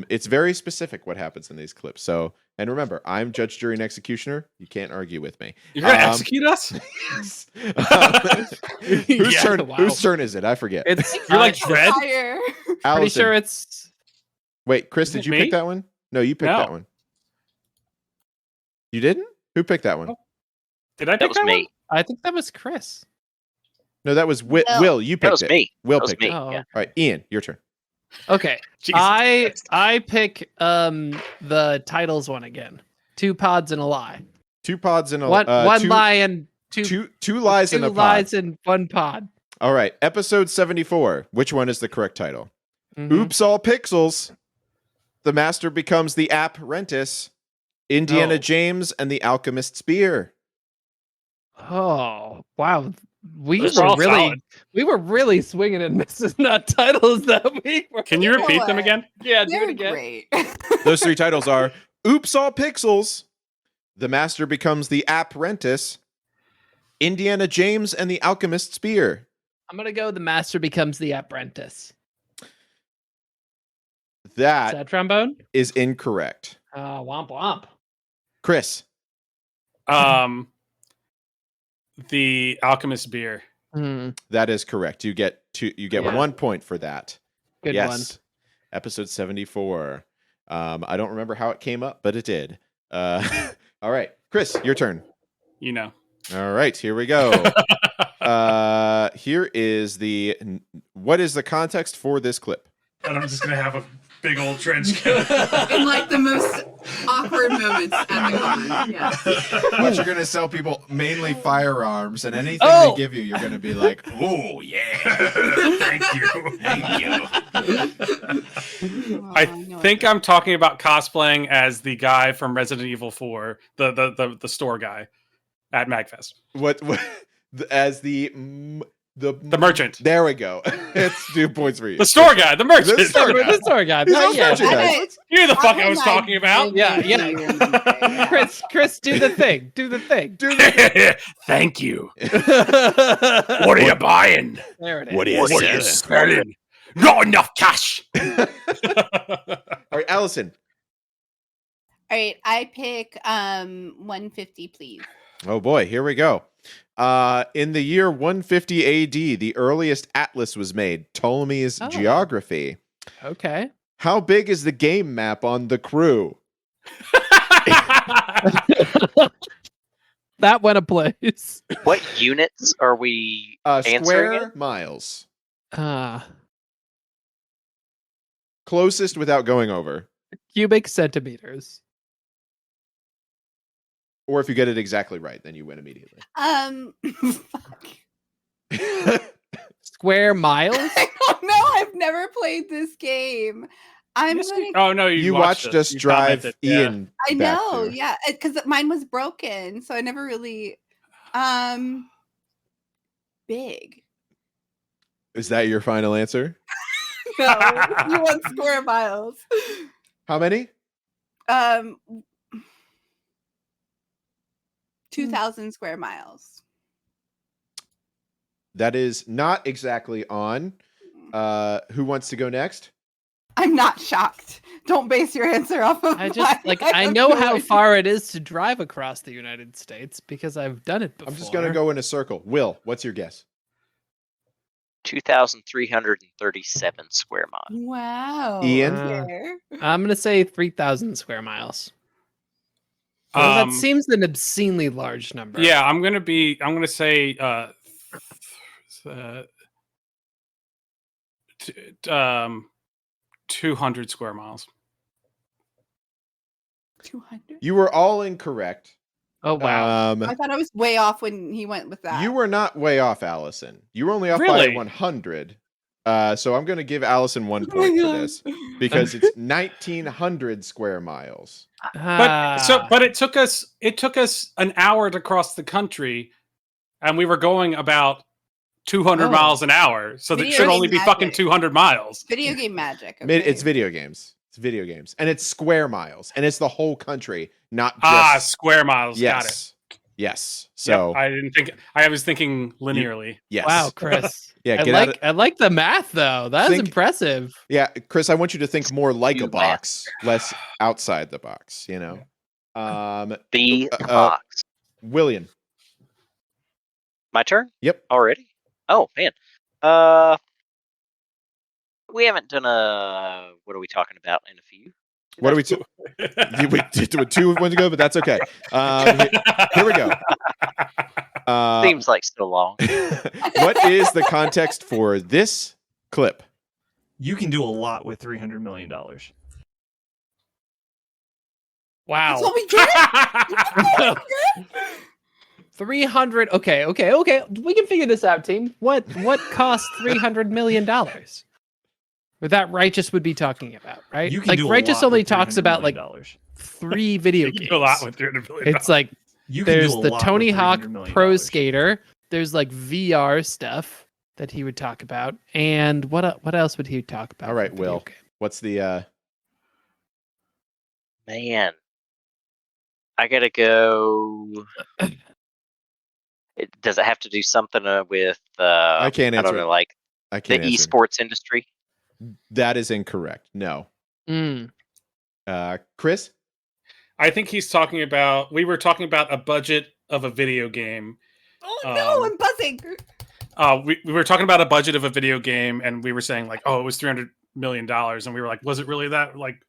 B: it's very specific what happens in these clips. So, and remember, I'm judge, jury, and executioner. You can't argue with me.
C: You're gonna execute us?
B: Whose turn is it? I forget.
C: You're like Dredd.
E: Pretty sure it's.
B: Wait, Chris, did you pick that one? No, you picked that one. You didn't? Who picked that one?
C: Did I pick that
A: me?
E: I think that was Chris.
B: No, that was Will. You picked it.
A: Me.
B: Will
A: that was
B: picked
A: me.
B: it.
A: Yeah.
B: All right, Ian, your turn.
E: Okay.
C: Jesus
E: I pick the titles one again. 2 pods and a lie.
B: 2 pods and a
E: one lie and
B: two lies and a pod.
E: 2 lies and 1 pod.
B: All right, episode 74. Which one is the correct title? Oops, all pixels. The master becomes the apprentice. Indiana James and the Alchemist's Spear.
E: Oh wow, we
C: Those are all solid.
E: were really swinging and missing that titles that week.
C: Can you repeat them again?
E: Yeah, do
D: They're
E: it again.
D: great.
B: Those 3 titles are Oops, all pixels. The master becomes the apprentice. Indiana James and the Alchemist's Spear.
E: I'm gonna go. The master becomes the apprentice. Is
B: That
E: that trombone?
B: is incorrect.
E: Womp womp.
B: Chris.
C: The Alchemist beer.
B: That is correct. You get 1 point for that.
E: Good one.
B: Episode 74. I don't remember how it came up, but it did. All right, Chris, your turn.
C: You know.
B: All right, here we go. Here is what is the context for this clip?
C: And I'm just gonna have a big old trench coat.
I: In like the most awkward moments at the con. Yeah.
J: But you're gonna sell people mainly firearms, and anything they give you, you're gonna be like, "Oh yeah,
C: Thank you. I think I'm talking about cosplaying as the guy from Resident Evil 4, the store guy at MagFest.
B: What as the
C: merchant.
B: There we go. It's 2 points for you.
C: The store guy, the merchant.
B: The store guy.
E: The store guy.
B: He's
E: Oh,
B: a
E: yeah.
B: merchandise.
C: You know the fuck I was talking about.
E: Yeah. Chris, do the thing. Do the thing.
C: Thank you. What are you buying?
E: There it is.
C: What are you selling? Not enough cash.
B: All right, Allison.
D: All right, I pick 150, please.
B: Oh boy, here we go. In the year 150 AD, the earliest atlas was made, Ptolemy's Geography.
E: Okay.
B: How big is the game map on the Crew?
E: That went a place.
A: What units are we answering?
B: Square miles. Closest without going over.
E: Cubic centimeters.
B: Or if you get it exactly right, then you win immediately.
D: Fuck.
E: Square miles?
D: I don't know. I've never played this game. I'm
C: Yes,
D: gonna.
C: oh no,
B: You watched us
C: You
B: drive
C: commented, yeah.
B: Ian.
D: I
B: back
D: know,
B: there.
D: yeah, because mine was broken, so I never really. Big.
B: Is that your final answer?
D: No, you want square miles.
B: How many?
D: 2,000 square miles.
B: That is not exactly on. Who wants to go next?
D: I'm not shocked. Don't base your answer off of
E: I just I know how far it is to drive across the United States because I've done it before.
B: I'm just gonna go in a circle. Will, what's your guess?
A: 2,337 square miles.
D: Wow.
B: Ian?
E: I'm gonna say 3,000 square miles. That seems an obscenely large number.
C: Yeah, I'm gonna say 200 square miles.
D: 200.
B: You were all incorrect.
E: Oh wow!
D: I thought I was way off when he went with that.
B: You were not way off, Allison. You were only off by 100. So I'm going to give Allison 1 point for this because it's 1,900 square miles.
C: But it took us an hour to cross the country, and we were going about 200 miles an hour. So that should only be fucking 200 miles.
D: Video game magic. Okay.
B: It's video games. It's video games, and it's square miles, and it's the whole country, not just
C: square miles.
B: Yes.
C: Got it.
B: Yes. So
C: I didn't think. I was thinking linearly.
B: Yes.
E: Wow, Chris.
B: Yeah.
E: I like the math though. That's impressive.
B: Yeah, Chris. I want you to think more like a box, less outside the box. You know.
A: The box.
B: William.
A: My turn.
B: Yep.
A: Already. Oh man. We haven't done a. What are we talking about in a few?
B: What are we? We did do it 2 months ago, but that's okay. Here we go.
A: Seems like so long.
B: What is the context for this clip?
K: You can do a lot with $300 million.
E: Wow.
D: That's what we did.
E: 300. Okay. We can figure this out, team. What costs $300 million? Or that Righteous would be talking about, right?
K: You can
E: like
K: do a
E: Righteous
K: lot
E: only
K: with
E: talks about like
K: $300
E: 3 video games.
C: A lot with $300 million.
E: It's like
K: You can
E: there's
K: do a
E: the
K: lot
E: Tony
K: with
E: Hawk
K: $300 million.
E: Pro Skater. There's like VR stuff that he would talk about, and what else would he talk about?
B: All right, Will. What's the?
A: Man, I gotta go. Does it have to do something with?
B: I can't answer.
A: I don't know, like
B: I can't
A: the
B: answer.
A: esports industry.
B: That is incorrect. No. Chris?
C: I think he's talking about. We were talking about a budget of a video game.
D: Oh no, I'm buzzing.
C: We were talking about a budget of a video game, and we were saying like, oh, it was $300 million, and we were like, was it really that? Like,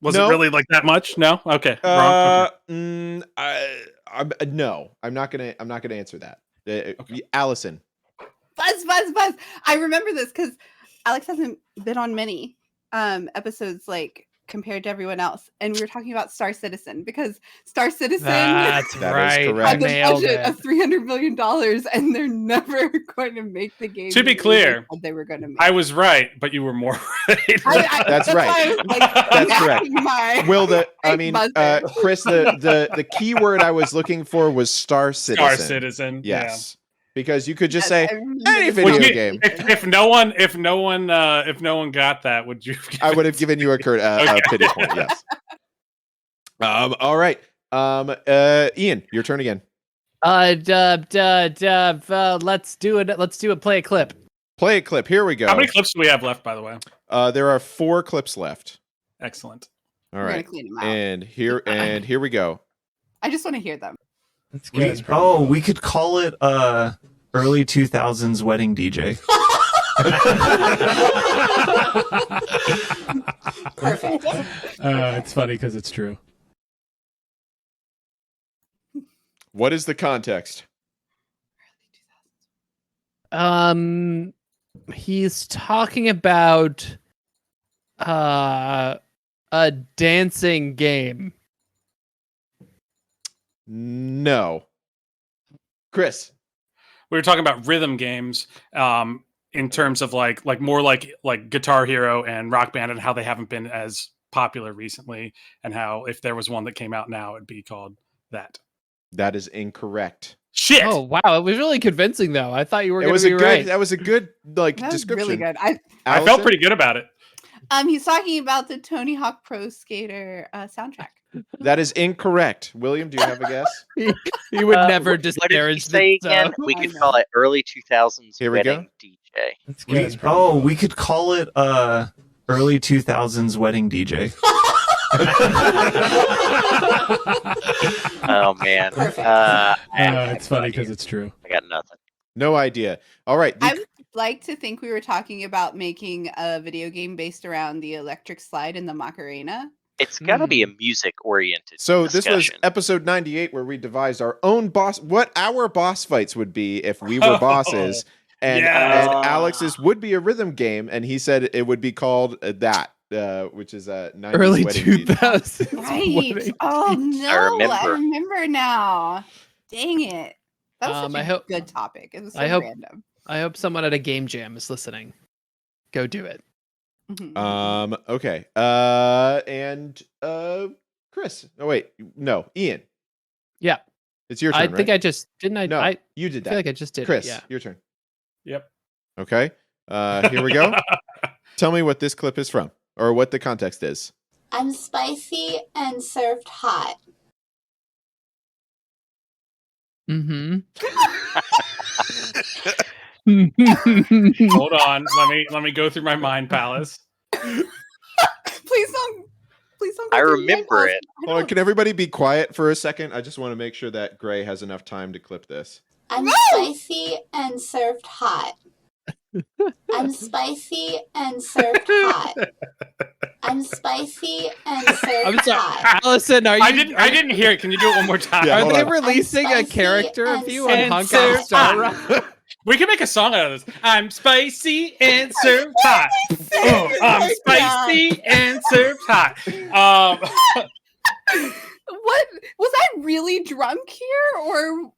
C: was it really like that much? No. Okay. Wrong. Okay.
B: No, I'm not gonna answer that. Allison.
D: Buzz. I remember this because Alex hasn't been on many episodes like compared to everyone else, and we were talking about Star Citizen because Star Citizen
E: That's right.
D: had the
E: Nailed
D: budget
E: it.
D: of $300 million, and they're never going to make the game.
C: To be clear,
D: they were going to make.
C: I was right, but you were more right.
B: That's right.
D: why I was, like,
B: That's correct.
D: my
B: Will,
D: buzzer.
B: Chris, the key word I was looking for was Star Citizen.
C: Star Citizen.
B: Yes. Because you could just say
D: remember
B: any
D: this.
B: video game.
C: If no one got that, would you?
B: I would have given you a pity point. Yes. All right. Ian, your turn again.
E: Let's do it. Let's do it. Play a clip.
B: Play a clip. Here we go.
C: How many clips do we have left, by the way?
B: There are 4 clips left.
C: Excellent.
B: All
D: I'm gonna
B: right.
D: clean 'em out.
B: And here we go.
D: I just want to hear them.
K: We could call it early 2000s wedding DJ.
D: Perfect.
E: It's funny because it's true.
B: What is the context?
E: He's talking about a dancing game.
B: No. Chris.
C: We were talking about rhythm games in terms of like more like Guitar Hero and Rock Band, and how they haven't been as popular recently, and how if there was one that came out now, it'd be called that.
B: That is incorrect.
C: Shit.
E: Oh wow, it was really convincing though. I thought you were going to be
B: right.
E: right.
B: That was a good
D: That was
B: description.
D: really good.
C: I felt pretty good about it.
D: He's talking about the Tony Hawk Pro Skater soundtrack.
B: That is incorrect. William, do you have a guess?
E: He would never
A: What did
E: disparage
A: you say
E: the
A: again? We could call it early 2000s
B: Here we go.
A: wedding DJ.
K: We could call it early 2000s wedding DJ.
A: Oh man.
H: It's funny because it's true.
A: I got nothing.
B: No idea. All right.
D: I would like to think we were talking about making a video game based around the electric slide and the Macarena.
A: It's got to be a music-oriented
B: So
A: discussion.
B: this was episode 98 where we devised our own what our boss fights would be if we were bosses. And Alex's would be a rhythm game, and he said it would be called that, which is a 90s
E: early
B: wedding
E: 2000s.
D: Right. Oh no, I remember now. Dang it. That was such a good topic. It was so random.
E: I hope someone at a game jam is listening. Go do it.
B: Okay. And Chris. Oh wait, no, Ian.
E: Yeah.
B: It's your turn.
E: I think
B: right?
E: I just didn't.
B: No, you did that.
E: I feel like I just did.
B: Chris,
E: it, yeah.
B: your turn.
C: Yep.
B: Okay. Here we go. Tell me what this clip is from, or what the context is.
L: I'm spicy and served hot.
E: Mm-hmm.
C: Hold on. Let me go through my mind palace.
D: Please don't.
A: I remember it.
B: Hold on, can everybody be quiet for a second? I just want to make sure that Gray has enough time to clip this.
L: I'm spicy and served hot. I'm spicy and served hot. I'm spicy and served hot.
E: Allison, are you?
C: I didn't hear it. Can you do it one more time?
E: Are they releasing a character of you on Hong Kong Star Rock?
C: We can make a song out of this. I'm spicy and served hot. I'm spicy and served hot.
D: What was I really drunk here, or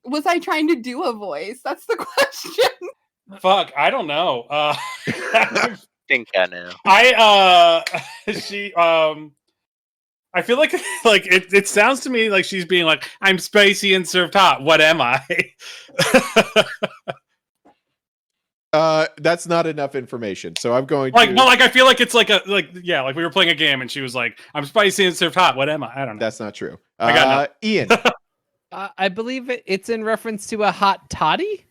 D: was I trying to do a voice? That's the question.
C: Fuck, I don't know.
A: I think I know.
C: I feel like it sounds to me like she's being like, I'm spicy and served hot. What am I?
B: That's not enough information, so I'm going
C: to
B: no,
C: I feel like it's like we were playing a game and she was like, I'm spicy and served hot. What am I? I don't know.
B: That's not true.
C: I got
B: Ian.
E: I believe it's in reference to a hot toddy.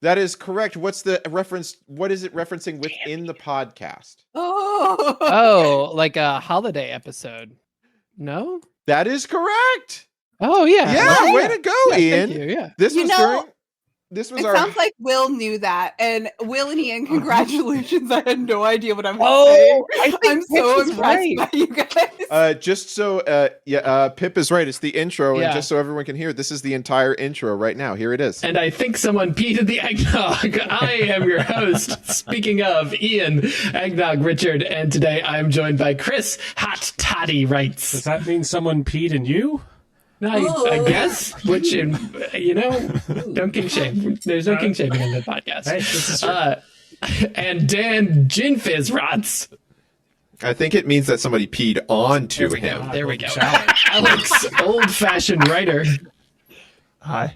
B: That is correct. What's the reference? What is it referencing within the podcast?
D: Oh,
E: like a holiday episode. No,
B: that is correct.
E: Oh yeah,
B: yeah. Way to go, Ian.
E: Thank you, yeah,
B: this was during. This was
D: it sounds like Will knew that, and Will and Ian, congratulations! I had no idea what I'm saying. I'm so impressed by you guys.
B: Just so, Pip is right. It's the intro, and just so everyone can hear, this is the entire intro right now. Here it is.
H: And I think someone peed in the eggnog. I am your host. Speaking of Ian, Eggnog Richard, and today I am joined by Chris Hot Toddy Wrights.
M: Does that mean someone peed in you?
H: I guess, which, don't king shame. There's no king shaming in the podcast.
M: Hey, this is true.
H: And Dan Ginfizz Rots.
J: I think it means that somebody peed onto him.
H: There we go. Alex, old-fashioned writer.
K: Hi.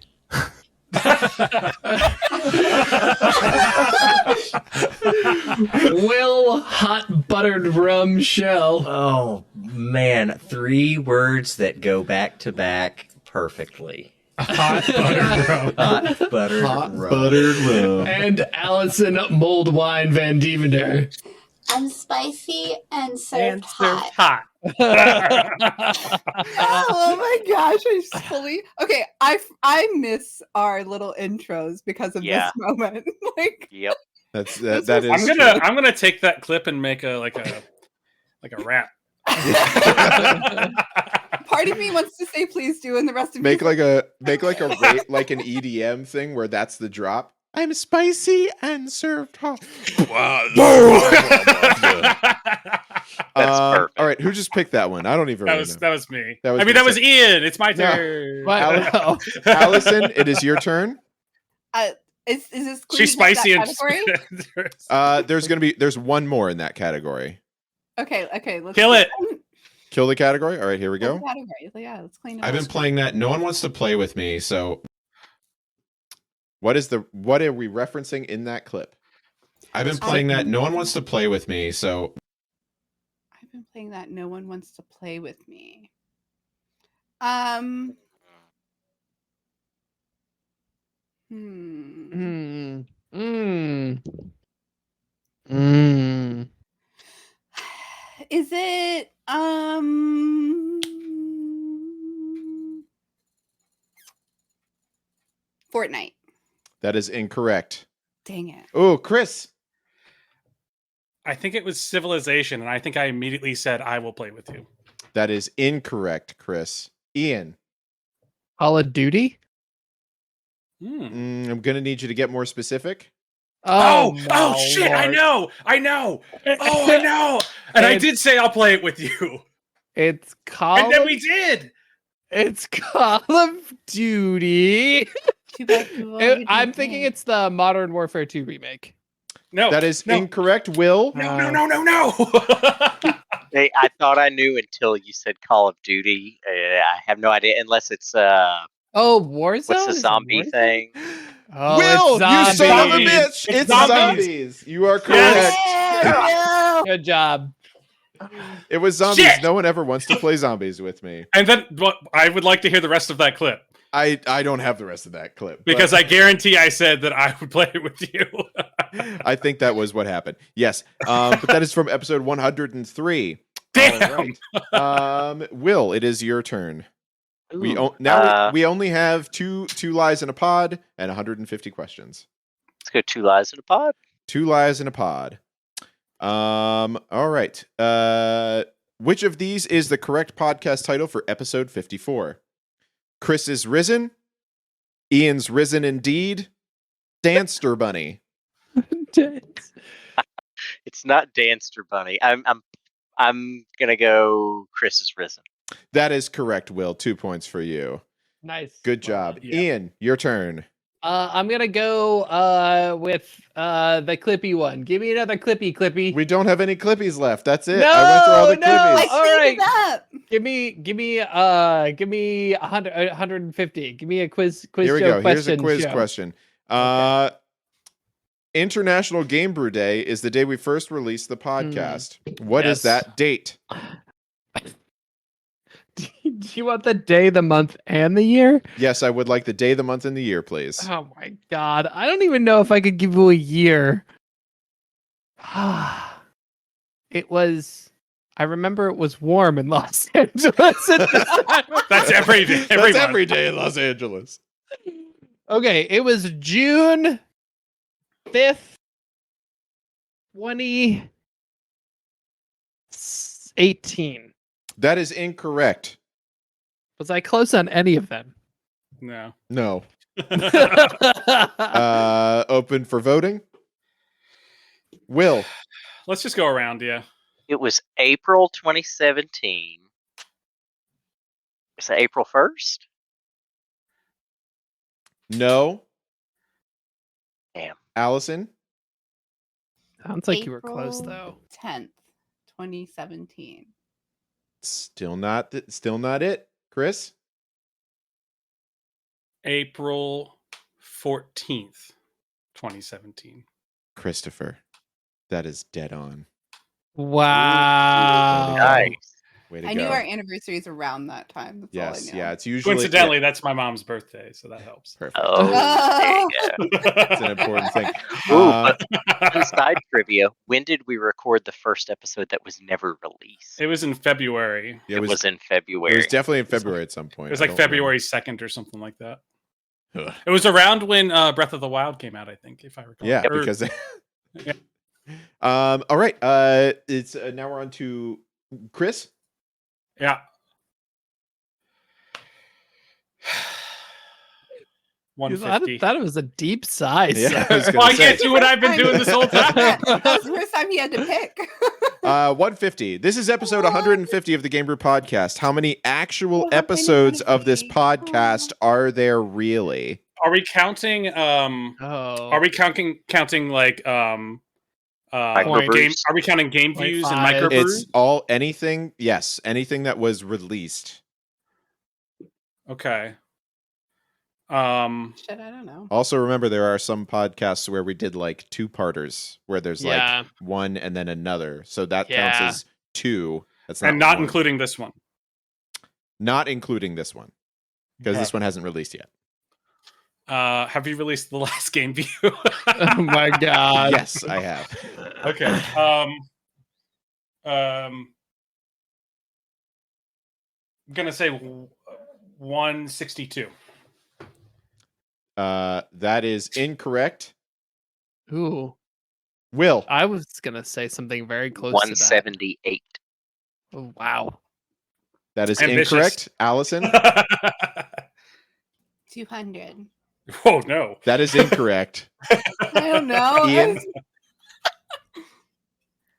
H: Will Hot Buttered Rum Shell.
G: Oh man, 3 words that go back to back perfectly.
M: Hot buttered rum.
G: Hot buttered rum.
H: And Allison Moldwine Van Dievender.
L: I'm spicy and served hot.
D: Oh my gosh, I just fully okay. I miss our little intros because of this moment.
A: Yep,
B: that is.
C: I'm gonna take that clip and make a rap.
D: Part of me wants to say please do, and the rest of
B: make
D: me
B: like an EDM thing where that's the drop. I'm spicy and served hot.
A: That's perfect.
B: All right, who just picked that one? I don't even
C: That
B: remember.
C: was me.
B: That was
C: I mean,
B: me.
C: that was Ian. It's my
B: No.
C: turn.
B: Allison, it is your turn.
D: Is this
C: She's
D: cleaning up
C: spicy
D: that
C: and
D: category?
B: There's one more in that category.
D: Okay, let's
C: Kill it.
B: Kill the category. All right, here we
D: Kill
B: go.
D: the category. Yeah, let's clean it
J: I've
D: up.
J: been playing that. No one wants to play with me, so
B: What are we referencing in that clip?
J: I've been playing that. No one wants to play with me, so
D: I've been playing that. No one wants to play with me. Is it Fortnite?
B: That is incorrect.
D: Dang it.
B: Oh, Chris.
C: I think it was Civilization, and I think I immediately said, I will play with you.
B: That is incorrect, Chris. Ian.
E: Call of Duty?
B: I'm going to need you to get more specific.
C: Oh,
E: my
C: shit.
E: Lord.
C: I know. Oh, I know. And I did say I'll play it with you.
E: It's Call
C: And then
E: of-
C: we did.
E: It's Call of Duty. I'm thinking it's the Modern Warfare 2 remake.
C: No.
B: That is incorrect, Will.
C: No.
A: Hey, I thought I knew until you said Call of Duty. I have no idea unless it's
E: Warzone?
A: what's the
E: Is it
A: zombie
E: Warzone?
A: thing?
E: Oh,
B: Will,
E: it's
B: you son of a
C: zombies.
B: bitch!
C: It's
B: It's
C: zombies.
B: zombies. You are correct.
E: Good job.
B: It was zombies.
C: Shit!
B: No one ever wants to play zombies with me.
C: And then I would like to hear the rest of that clip.
B: I don't have the rest of that clip.
C: Because
B: but
C: I guarantee I said that I would play it with you.
B: I think that was what happened. Yes. But that is from episode 103.
C: Damn.
B: All right. Will, it is your turn. We only have two lies in a pod and 150 questions.
A: Let's go 2 lies in a pod.
B: 2 lies in a pod. All right. Which of these is the correct podcast title for episode 54? Chris is risen. Ian's risen indeed. Danster Bunny.
A: It's not Danster Bunny. I'm gonna go Chris is risen.
B: That is correct, Will. 2 points for you.
E: Nice.
B: Good job. Ian, your turn.
E: I'm gonna go with the Clippy one. Give me another Clippy.
B: We don't have any Clippies left. That's it.
E: No,
B: I went through all the Clippies.
E: All right.
D: Up.
E: Give me 150. Give me a quiz
B: Here we
E: show
B: go. Here's a
E: question
B: quiz
E: show.
B: question. International Game Brew Day is the day we first released the podcast. What is
E: Yes.
B: that date?
E: Do you want the day, the month, and the year?
B: Yes, I would like the day, the month, and the year, please.
E: Oh my god. I don't even know if I could give you a year. It was, I remember it was warm in Los Angeles at this time.
C: That's every day.
B: That's every day in Los Angeles.
E: Okay, it was June 5th, 2018.
B: That is incorrect.
E: Was I close on any of them?
C: No.
B: No. Open for voting. Will.
C: Let's just go around, yeah.
A: It was April 2017. Is it April 1st?
B: No.
A: Damn.
B: Allison.
E: Sounds like you were close though.
D: 10th, 2017.
B: Still not it. Chris.
C: April 14th, 2017.
B: Christopher. That is dead on.
E: Wow.
A: Nice.
B: Way to
D: I
B: go.
D: knew our anniversary is around that time. That's
B: Yes,
D: all I knew.
B: yeah, it's usually
C: Coincidentally, that's my mom's birthday, so that helps.
B: Perfect.
A: Oh, there you go.
B: That's an important thing.
A: Ooh, but fun side trivia. When did we record the first episode that was never released?
C: It was in February.
B: Yeah,
A: It was in
B: It
A: February.
B: was definitely in February at some point.
C: It was
B: I
C: like
B: don't
C: February 2nd or something like that.
B: remember. Ugh.
C: It was around when Breath of the Wild came out, I think, if I recall.
B: Yeah,
C: Or-
B: because
C: Yeah.
B: all right. It's now we're on to Chris.
C: Yeah. 150.
E: That was a deep sigh.
B: Yeah, I was
C: Well,
B: gonna
C: I
B: say.
C: can't do what I've been doing this whole time.
D: That was the first time he had to pick.
B: 150. This is episode 150 of the GameBrew Podcast. How many actual
D: Oh, how
B: episodes of this
D: many?
B: podcast are there really?
C: Are we counting? Are we counting like
A: Microbrews?
C: game? Are we counting game views and
E: 0.5.
C: microbrews?
B: It's all anything. Yes, anything that was released.
C: Okay.
D: Shit, I don't know.
B: Also, remember there are some podcasts where we did like two-parters, where there's
E: Yeah.
B: like one and then another, so that
E: Yeah.
B: counts as two. That's
C: And not
B: one.
C: including this one.
B: Not including this one because
C: Okay.
B: this one hasn't released yet.
C: Have you released the last game view?
E: Oh my god.
B: Yes, I have.
C: Okay. I'm gonna say 162.
B: That is incorrect.
E: Ooh.
B: Will.
E: I was gonna say something very close to that.
A: 178.
E: Oh, wow.
B: That is
C: Ambitious.
B: incorrect. Allison.
D: 200.
C: Oh no.
B: That is incorrect.
D: I don't know.
B: Ian?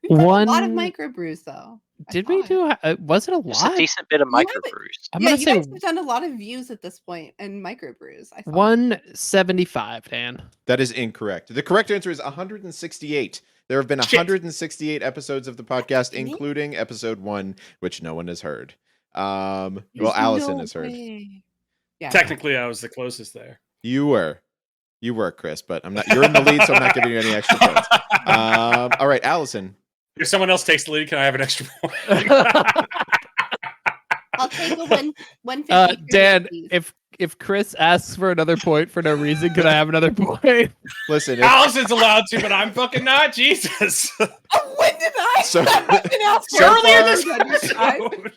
D: A
E: One.
D: lot of microbrews, though. I
E: Did we
D: thought.
E: do? Was it a
A: It's a
E: lot?
A: decent bit of
D: You have it.
A: microbrews.
E: I'm
D: Yeah,
E: gonna
D: you
E: say
D: guys have done a lot of views at this point and microbrews. I thought.
E: 175, Dan.
B: That is incorrect. The correct answer is 168. There have been 168 episodes of the podcast,
D: Really?
B: including episode 1, which no one has heard. Well,
D: There's
B: Allison
D: no
B: has heard.
D: way. Yeah.
C: Technically, I was the closest there.
B: You were, Chris, but I'm not. You're in the lead, so I'm not giving you any extra points. All right, Allison.
C: If someone else takes the lead, can I have an extra point?
D: I'll take a 150.
E: Dan, if Chris asks for another point for no reason, could I have another point?
B: Listen,
C: Allison's allowed to, but I'm fucking not. Jesus.
D: Oh, when did I?
B: So-
D: I've been asked
B: so
D: earlier
B: far-
D: this episode.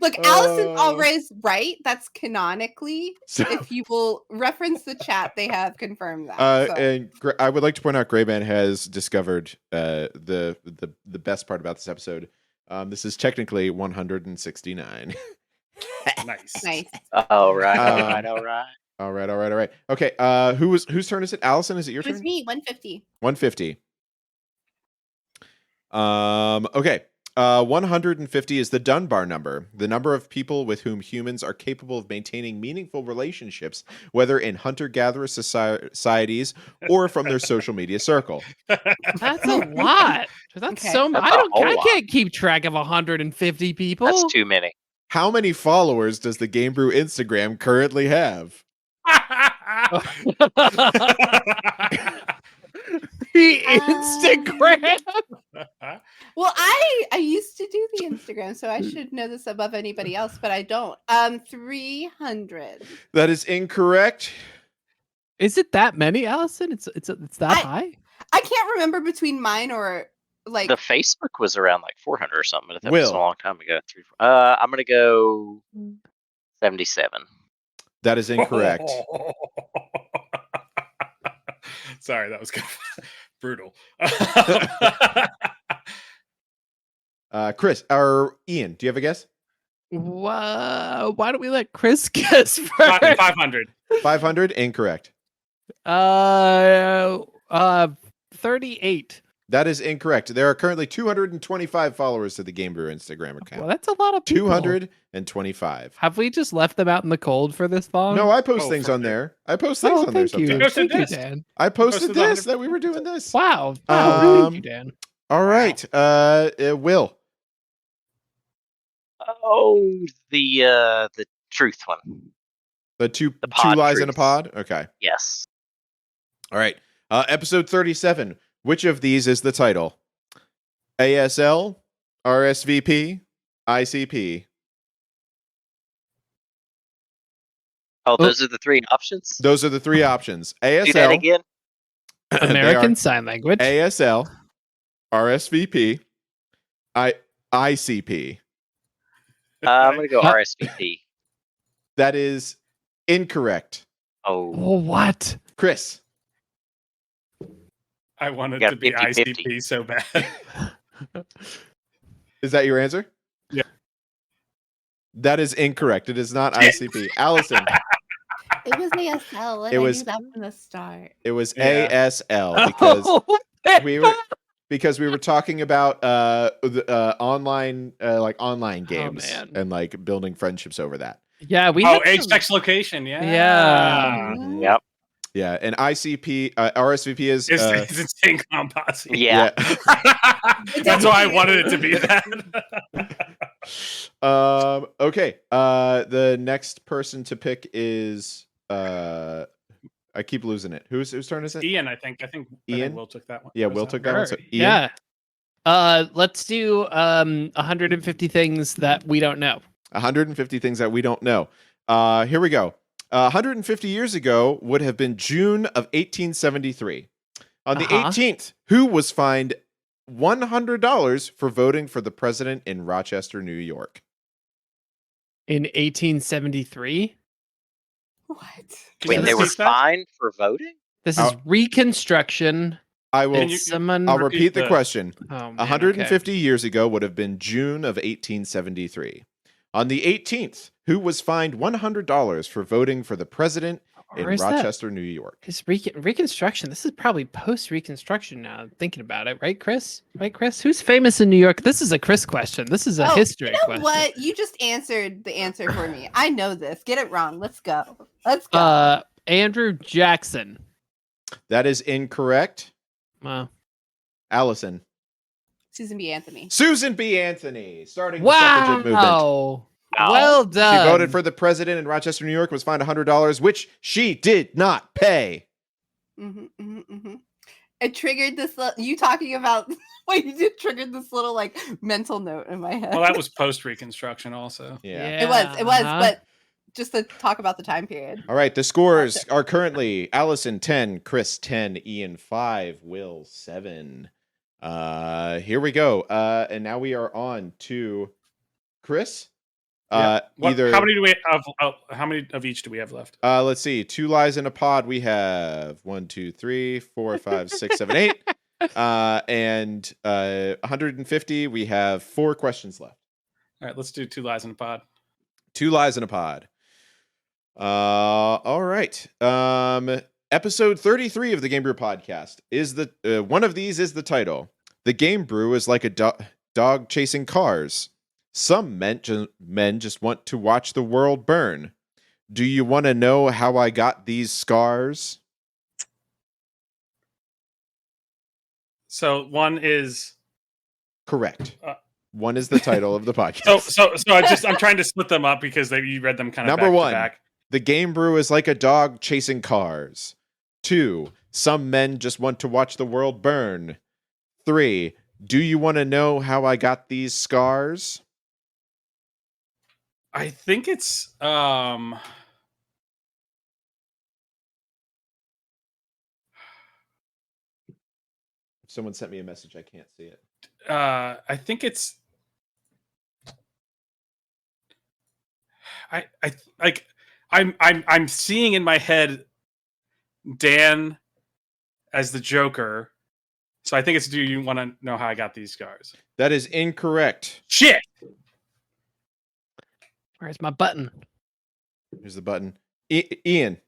D: Look, Allison's always right. That's canonically.
B: So-
D: If you will reference the chat, they have confirmed that. So.
B: and I would like to point out, Grayman has discovered the best part about this episode. This is technically 169.
C: Nice.
D: Nice.
A: All right,
B: All right. Okay. Whose turn is it? Allison, is it your
D: It was
B: turn?
D: me, 150.
B: 150. Okay. 150 is the Dunbar number, the number of people with whom humans are capable of maintaining meaningful relationships, whether in hunter-gatherer societies or from their social media circle.
E: That's a lot. That's
D: Okay.
E: so much.
A: That's a whole
E: I
A: lot.
E: can't keep track of 150 people.
A: That's too many.
B: How many followers does the GameBrew Instagram currently have?
E: The Instagram.
D: Well, I used to do the Instagram, so I should know this above anybody else, but I don't. 300.
B: That is incorrect.
E: Is it that many, Allison? It's that high?
D: I can't remember between mine or like
A: The Facebook was around like 400 or something, but that was a
B: Will.
A: long time ago. I'm gonna go 77.
B: That is incorrect.
C: Sorry, that was kind of brutal.
B: Chris or Ian, do you have a guess?
E: Why don't we let Chris guess first?
C: 500.
B: 500? Incorrect.
E: 38.
B: That is incorrect. There are currently 225 followers to the GameBrew Instagram account.
E: Well, that's a lot of people.
B: 225.
E: Have we just left them out in the cold for this long?
B: No, I post
C: Oh,
B: things
C: for
B: on
C: sure.
B: there. I post things on there
E: thank you.
B: sometimes.
C: Posted
E: Thank you,
C: this.
E: Dan.
B: I posted
C: Posted
B: this
C: 100.
B: that we were doing this.
E: Wow. Thank you, Dan.
B: All right. Will.
A: Oh, the truth one.
B: The two
A: pod
B: lies
A: truth.
B: in a pod? Okay.
A: Yes.
B: All right. Episode 37. Which of these is the title? ASL, RSVP, ICP.
A: Oh, those are the three options.
B: Those are the three options. ASL.
A: Do that again.
B: they
E: American
B: are
E: Sign Language.
B: ASL, RSVP, ICP.
A: I'm gonna go RSVP.
B: That is incorrect.
A: Oh,
E: What?
B: Chris.
C: I wanted
A: got
C: to be
A: 50-50.
C: ICP so bad.
B: Is that your answer?
C: Yeah.
B: That is incorrect. It is not ICP. Allison.
D: It was ASL, and
B: It
D: I
B: was-
D: knew that from the start.
B: It was
C: Yeah.
B: ASL because
E: Oh,
B: we were talking about online online games
E: man.
B: and like building friendships over that.
E: yeah, we
C: Oh,
E: had
C: age,
E: some-
C: sex, location. Yeah.
E: Yeah.
A: Yep.
B: Yeah, and ICP RSVP is
C: It's insane composite.
A: Yeah.
C: That's why I wanted it to be that.
B: Okay. The next person to pick is I keep losing it. Whose turn is it?
C: Ian, I think
B: Ian?
C: Will took that one.
B: Yeah,
C: Was
B: Will
C: that
B: took
C: one?
B: that one. So Ian?
E: Yeah. Let's do 150 things that we don't know.
B: 150 things that we don't know. Here we go. 150 years ago would have been June of 1873. On the 18th, who was fined $100 for voting for the president in Rochester, New York?
E: In 1873?
D: What?
A: Wait, they were fined for voting?
E: This is Reconstruction.
B: I will.
E: Someone
B: I'll repeat the question.
E: Oh, man,
B: 150 years ago would have been June of 1873. On the 18th, who was fined $100 for voting for the president in
E: Or is that-
B: Rochester, New York?
E: It's Reconstruction. This is probably post-Reconstruction now. I'm thinking about it, right, Chris? Right, Chris? Who's famous in New York? This is a Chris question. This is a history
D: you know
E: question.
D: what? You just answered the answer for me. I know this. Get it wrong. Let's go. Let's go.
E: Andrew Jackson.
B: That is incorrect.
E: Wow.
B: Allison.
D: Susan B. Anthony.
B: Susan B. Anthony, starting the suffragette movement.
E: Wow. Well done.
B: She voted for the president in Rochester, New York, was fined $100, which she did not pay.
D: It triggered this. You talking about what you did triggered this little like mental note in my head.
C: Well, that was post Reconstruction, also.
B: Yeah.
D: It was, but just to talk about the time period.
B: All right, the scores are currently Allison 10, Chris 10, Ian 5, Will 7. Here we go. And now we are on to Chris.
C: Yeah.
B: Either
C: how many do we have? How many of each do we have left?
B: let's see. 2 lies in a pod. We have 1, 2, 3, 4, 5, 6, 7, 8. And 150. We have 4 questions left.
C: All right, let's do 2 lies in a pod.
B: 2 lies in a pod. All right. Episode 33 of the GameBrew Podcast is the one of these is the title. The GameBrew is like a dog chasing cars. Some men just want to watch the world burn. Do you want to know how I got these scars?
C: So one is
B: Correct. One is the title of the podcast.
C: So I'm trying to split them up because you read them kind of
B: Number
C: back
B: 1,
C: to back.
B: the GameBrew is like a dog chasing cars. 2, some men just want to watch the world burn. 3, do you want to know how I got these scars?
C: I think it's
B: Someone sent me a message. I can't see it.
C: I think it's I'm seeing in my head Dan as the Joker. So I think it's do you want to know how I got these scars?
B: That is incorrect.
C: Shit.
E: Where's my button?
B: Here's the button. Ian.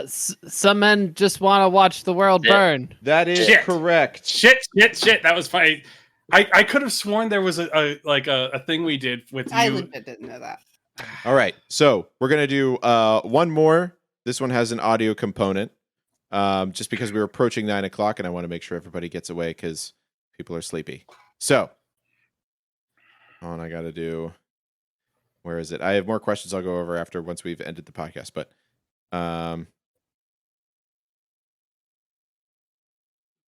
E: Some men just want to watch the world burn.
B: That is correct.
C: Shit. That was funny. I could have sworn there was a thing we did with you.
D: I legit didn't know that.
B: All right. So we're going to do one more. This one has an audio component. Just because we were approaching 9 o'clock and I want to make sure everybody gets away because people are sleepy. So, I got to do. Where is it? I have more questions I'll go over after once we've ended the podcast, but I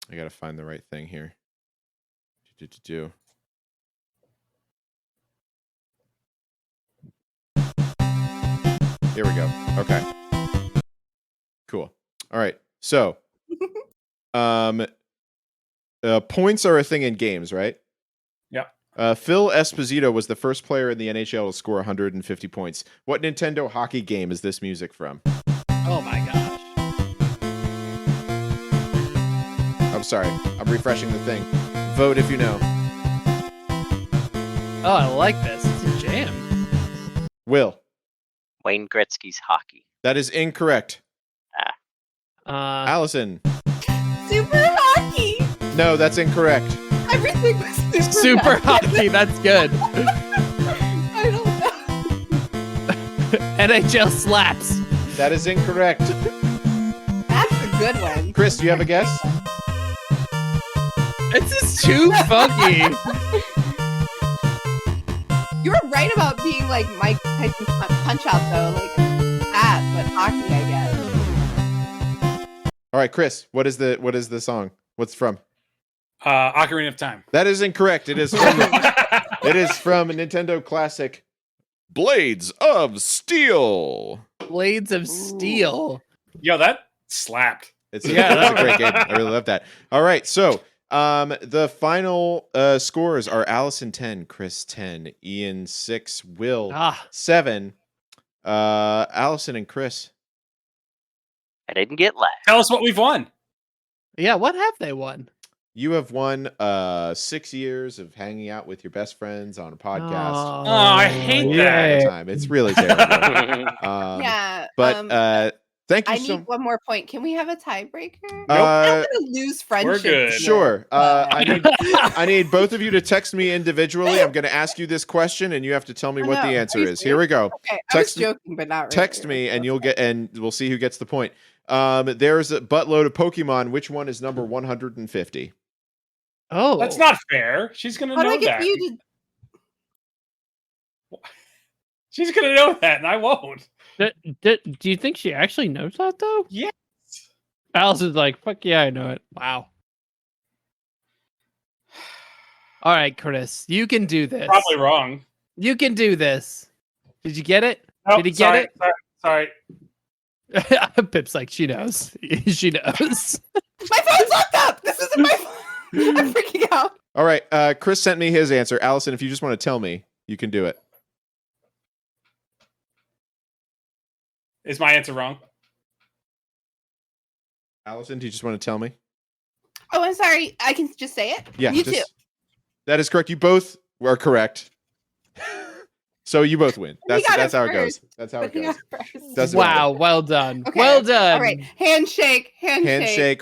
B: got to find the right thing here. Here we go. Okay. Cool. All right. So, points are a thing in games, right?
C: Yeah.
B: Phil Esposito was the first player in the NHL to score 150 points. What Nintendo hockey game is this music from?
E: Oh my gosh.
B: I'm sorry. I'm refreshing the thing. Vote if you know.
E: Oh, I like this. It's a jam.
B: Will.
A: Wayne Gretzky's hockey.
B: That is incorrect. Allison.
D: Super hockey.
B: No, that's incorrect.
D: Everything was
E: Super hockey. That's good.
D: I don't know.
E: NHL slaps.
B: That is incorrect.
D: That's a good one.
B: Chris, do you have a guess?
E: This is too funky.
D: You were right about being like Mike Tyson's Punch Out though, like that, but hockey, I guess.
B: All right, Chris, what is the song? What's it from?
C: Ocarina of Time.
B: That is incorrect. It is from it is from a Nintendo classic, Blades of Steel.
E: Blades of Steel.
C: Yo, that slapped.
B: That's a great game. I really love that. All right, so the final scores are Allison 10, Chris 10, Ian 6, Will 7. Allison and Chris.
A: I didn't get last.
C: Tell us what we've won.
E: Yeah, what have they won?
B: You have won 6 years of hanging out with your best friends on a podcast.
C: Oh, I hate that.
B: Time. It's really terrible.
D: Yeah.
B: But thank you
D: I
B: so
D: need one more point. Can we have a tiebreaker?
B: Nope.
D: I'm gonna lose friendship.
C: good.
B: Sure. I need both of you to text me individually. I'm going to ask you this question, and you have to tell me what the answer is. Here we go.
D: Okay, I was joking, but not really.
B: Text me, and we'll see who gets the point. There's a buttload of Pokemon. Which one is number 150?
E: Oh,
C: that's not fair. She's gonna know that. She's gonna know that, and I won't.
E: Do you think she actually knows that though?
C: Yes.
E: Allison's like, fuck yeah, I know it. Wow. All right, Chris, you can do this.
C: Probably wrong.
E: You can do this. Did you get it?
C: Nope,
E: Did he get it?
C: Sorry.
E: Pip's like, she knows. She knows.
D: My phone's locked up. This isn't my phone. I'm freaking out.
B: All right. Chris sent me his answer. Allison, if you just want to tell me, you can do it.
C: Is my answer wrong?
B: Allison, do you just want to tell me?
D: Oh, I'm sorry. I can just say it?
B: Yeah.
D: You too.
B: That is correct. You both are correct. So you both win. That's how it goes. That's how it goes.
E: Wow, well done.
D: Okay.
E: Well done.
D: All right. Handshake.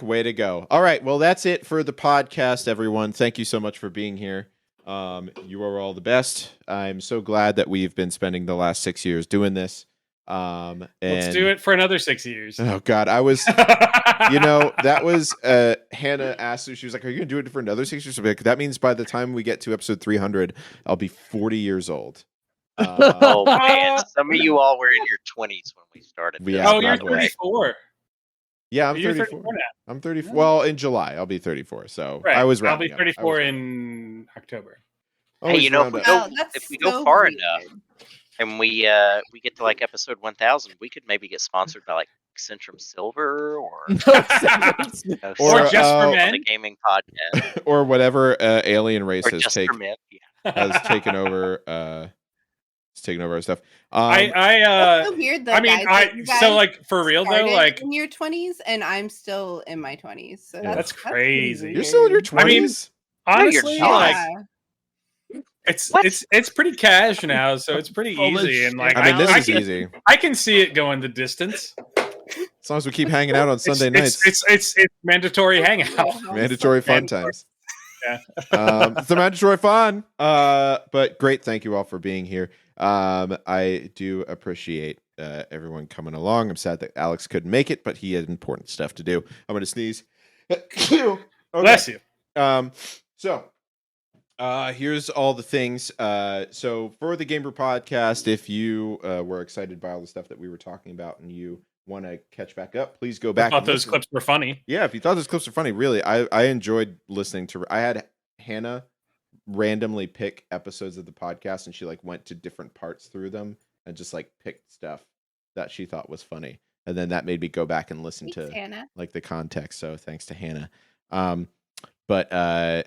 B: Way to go. All right. Well, that's it for the podcast, everyone. Thank you so much for being here. You are all the best. I'm so glad that we've been spending the last 6 years doing this.
C: Let's do it for another 6 years.
B: Oh God, I was, that was Hannah asked. She was like, "Are you gonna do it for another 6 years?" I'll be like, that means by the time we get to episode 300, I'll be 40 years old.
A: Oh man, some of you all were in your 20s when we started.
C: You're 34.
B: Yeah, I'm
C: You're
B: 34
C: now.
B: I'm 34. Well, in July, I'll be 34. So
C: right.
B: I was
C: I'll be
B: rounding up.
C: 34 in October.
A: Hey, if we go far enough, and we get to like episode 1000, we could maybe get sponsored by like Centrum Silver or
C: Just for Men,
A: the gaming podcast,
B: or whatever alien race
A: or
B: has
A: Just for Men.
B: has taken over. It's taken over our stuff.
D: It's so weird though.
C: I mean, so like for real though, like
D: in your 20s, and I'm still in my 20s. So
C: that's crazy.
B: You're still in your 20s.
C: I mean, honestly, like
D: yeah.
C: it's pretty cash now, so it's pretty easy. And like,
B: I mean, this is easy.
C: I can see it going the distance.
B: As long as we keep hanging out on Sunday nights.
C: It's mandatory hangout.
B: Mandatory fun times.
C: Yeah.
B: It's the mandatory fun. But great. Thank you all for being here. I do appreciate everyone coming along. I'm sad that Alex couldn't make it, but he had important stuff to do. I'm going to sneeze. Okay.
C: Bless you.
B: So here's all the things. So for the GameBrew Podcast, if you were excited by all the stuff that we were talking about and you want to catch back up, please go back.
C: I thought those clips were funny.
B: Yeah, if you thought those clips were funny, really, I enjoyed listening to. I had Hannah randomly pick episodes of the podcast, and she like went to different parts through them and just like picked stuff that she thought was funny, and then that made me go back and listen to
D: Hannah.
B: Like the context. So thanks to Hannah. But that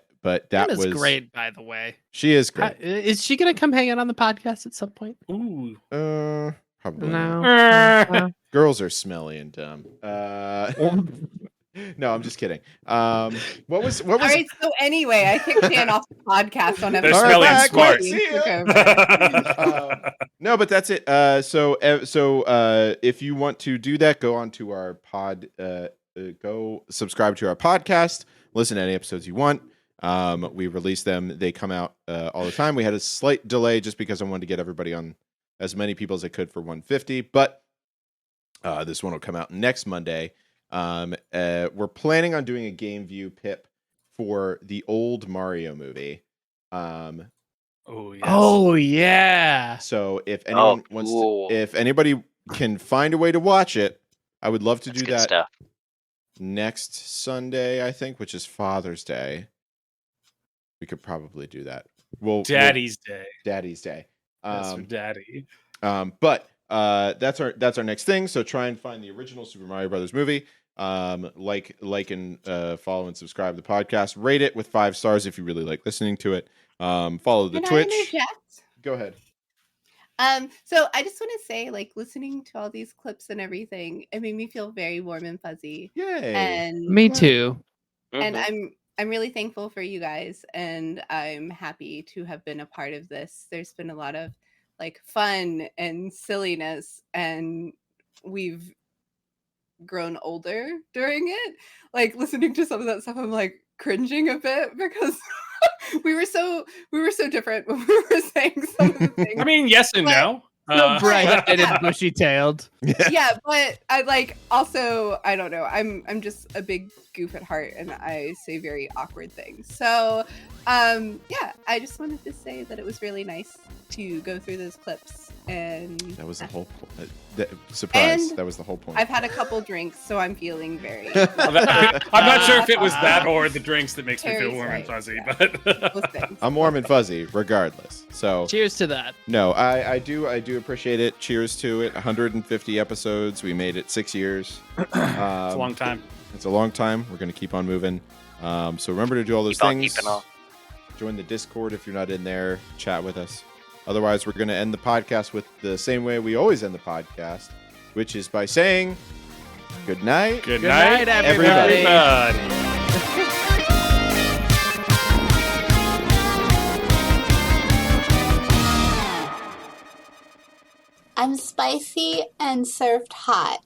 E: Hannah's
B: was
E: great, by the way.
B: She is great.
E: Is she gonna come hang out on the podcast at some point?
C: Ooh.
B: Probably
E: no.
B: not. Girls are smelly and dumb. No, I'm just kidding. What was?
D: All right. So anyway, I kicked Dan off the podcast on episode.
C: They're smelly and smart.
B: See ya. No, but that's it. So if you want to do that, go on to our pod. Go subscribe to our podcast. Listen to any episodes you want. We release them. They come out all the time. We had a slight delay just because I wanted to get everybody on, as many people as I could for 150. But this one will come out next Monday. We're planning on doing a game view pip for the old Mario movie.
C: Oh yes.
E: Oh yeah.
B: So if anyone wants to, if anybody can find a way to watch it, I would love to do that
A: stuff.
B: next Sunday, I think, which is Father's Day. We could probably do that.
C: Daddy's Day.
B: Daddy's Day.
C: That's for Daddy.
B: But that's our next thing. So try and find the original Super Mario Brothers movie. Like and follow and subscribe to the podcast. Rate it with 5 stars if you really like listening to it. Follow the
D: Can
B: Twitch.
D: I interject?
B: Go ahead.
D: So I just want to say, like, listening to all these clips and everything, it made me feel very warm and fuzzy.
B: Yay.
D: And
E: Me too.
D: And I'm really thankful for you guys, and I'm happy to have been a part of this. There's been a lot of like fun and silliness, and we've grown older during it. Like listening to some of that stuff, I'm like cringing a bit because we were so different when we were saying some of the things.
C: I mean, yes and no.
E: So bright-eyed and bushy-tailed.
D: Yeah, but I like also I don't know. I'm just a big goof at heart, and I say very awkward things. So yeah, I just wanted to say that it was really nice to go through those clips, and
B: that was the whole surprise.
D: And
B: that was the whole point.
D: I've had a couple drinks, so I'm feeling very.
C: I'm not sure if it was that or the drinks that makes me feel
D: Terry's
C: warm and
D: right,
C: fuzzy,
D: yeah.
C: but
B: I'm warm and fuzzy, regardless. So
E: cheers to that.
B: No, I do appreciate it. Cheers to it. 150 episodes. We made it 6 years.
C: it's a long time.
B: It's a long time. We're gonna keep on moving. So remember to do all those things. Join the Discord if you're not in there. Chat with us. Otherwise, we're gonna end the podcast with the same way we always end the podcast, which is by saying good night.
C: Good night,
B: everybody.
L: I'm spicy and served hot.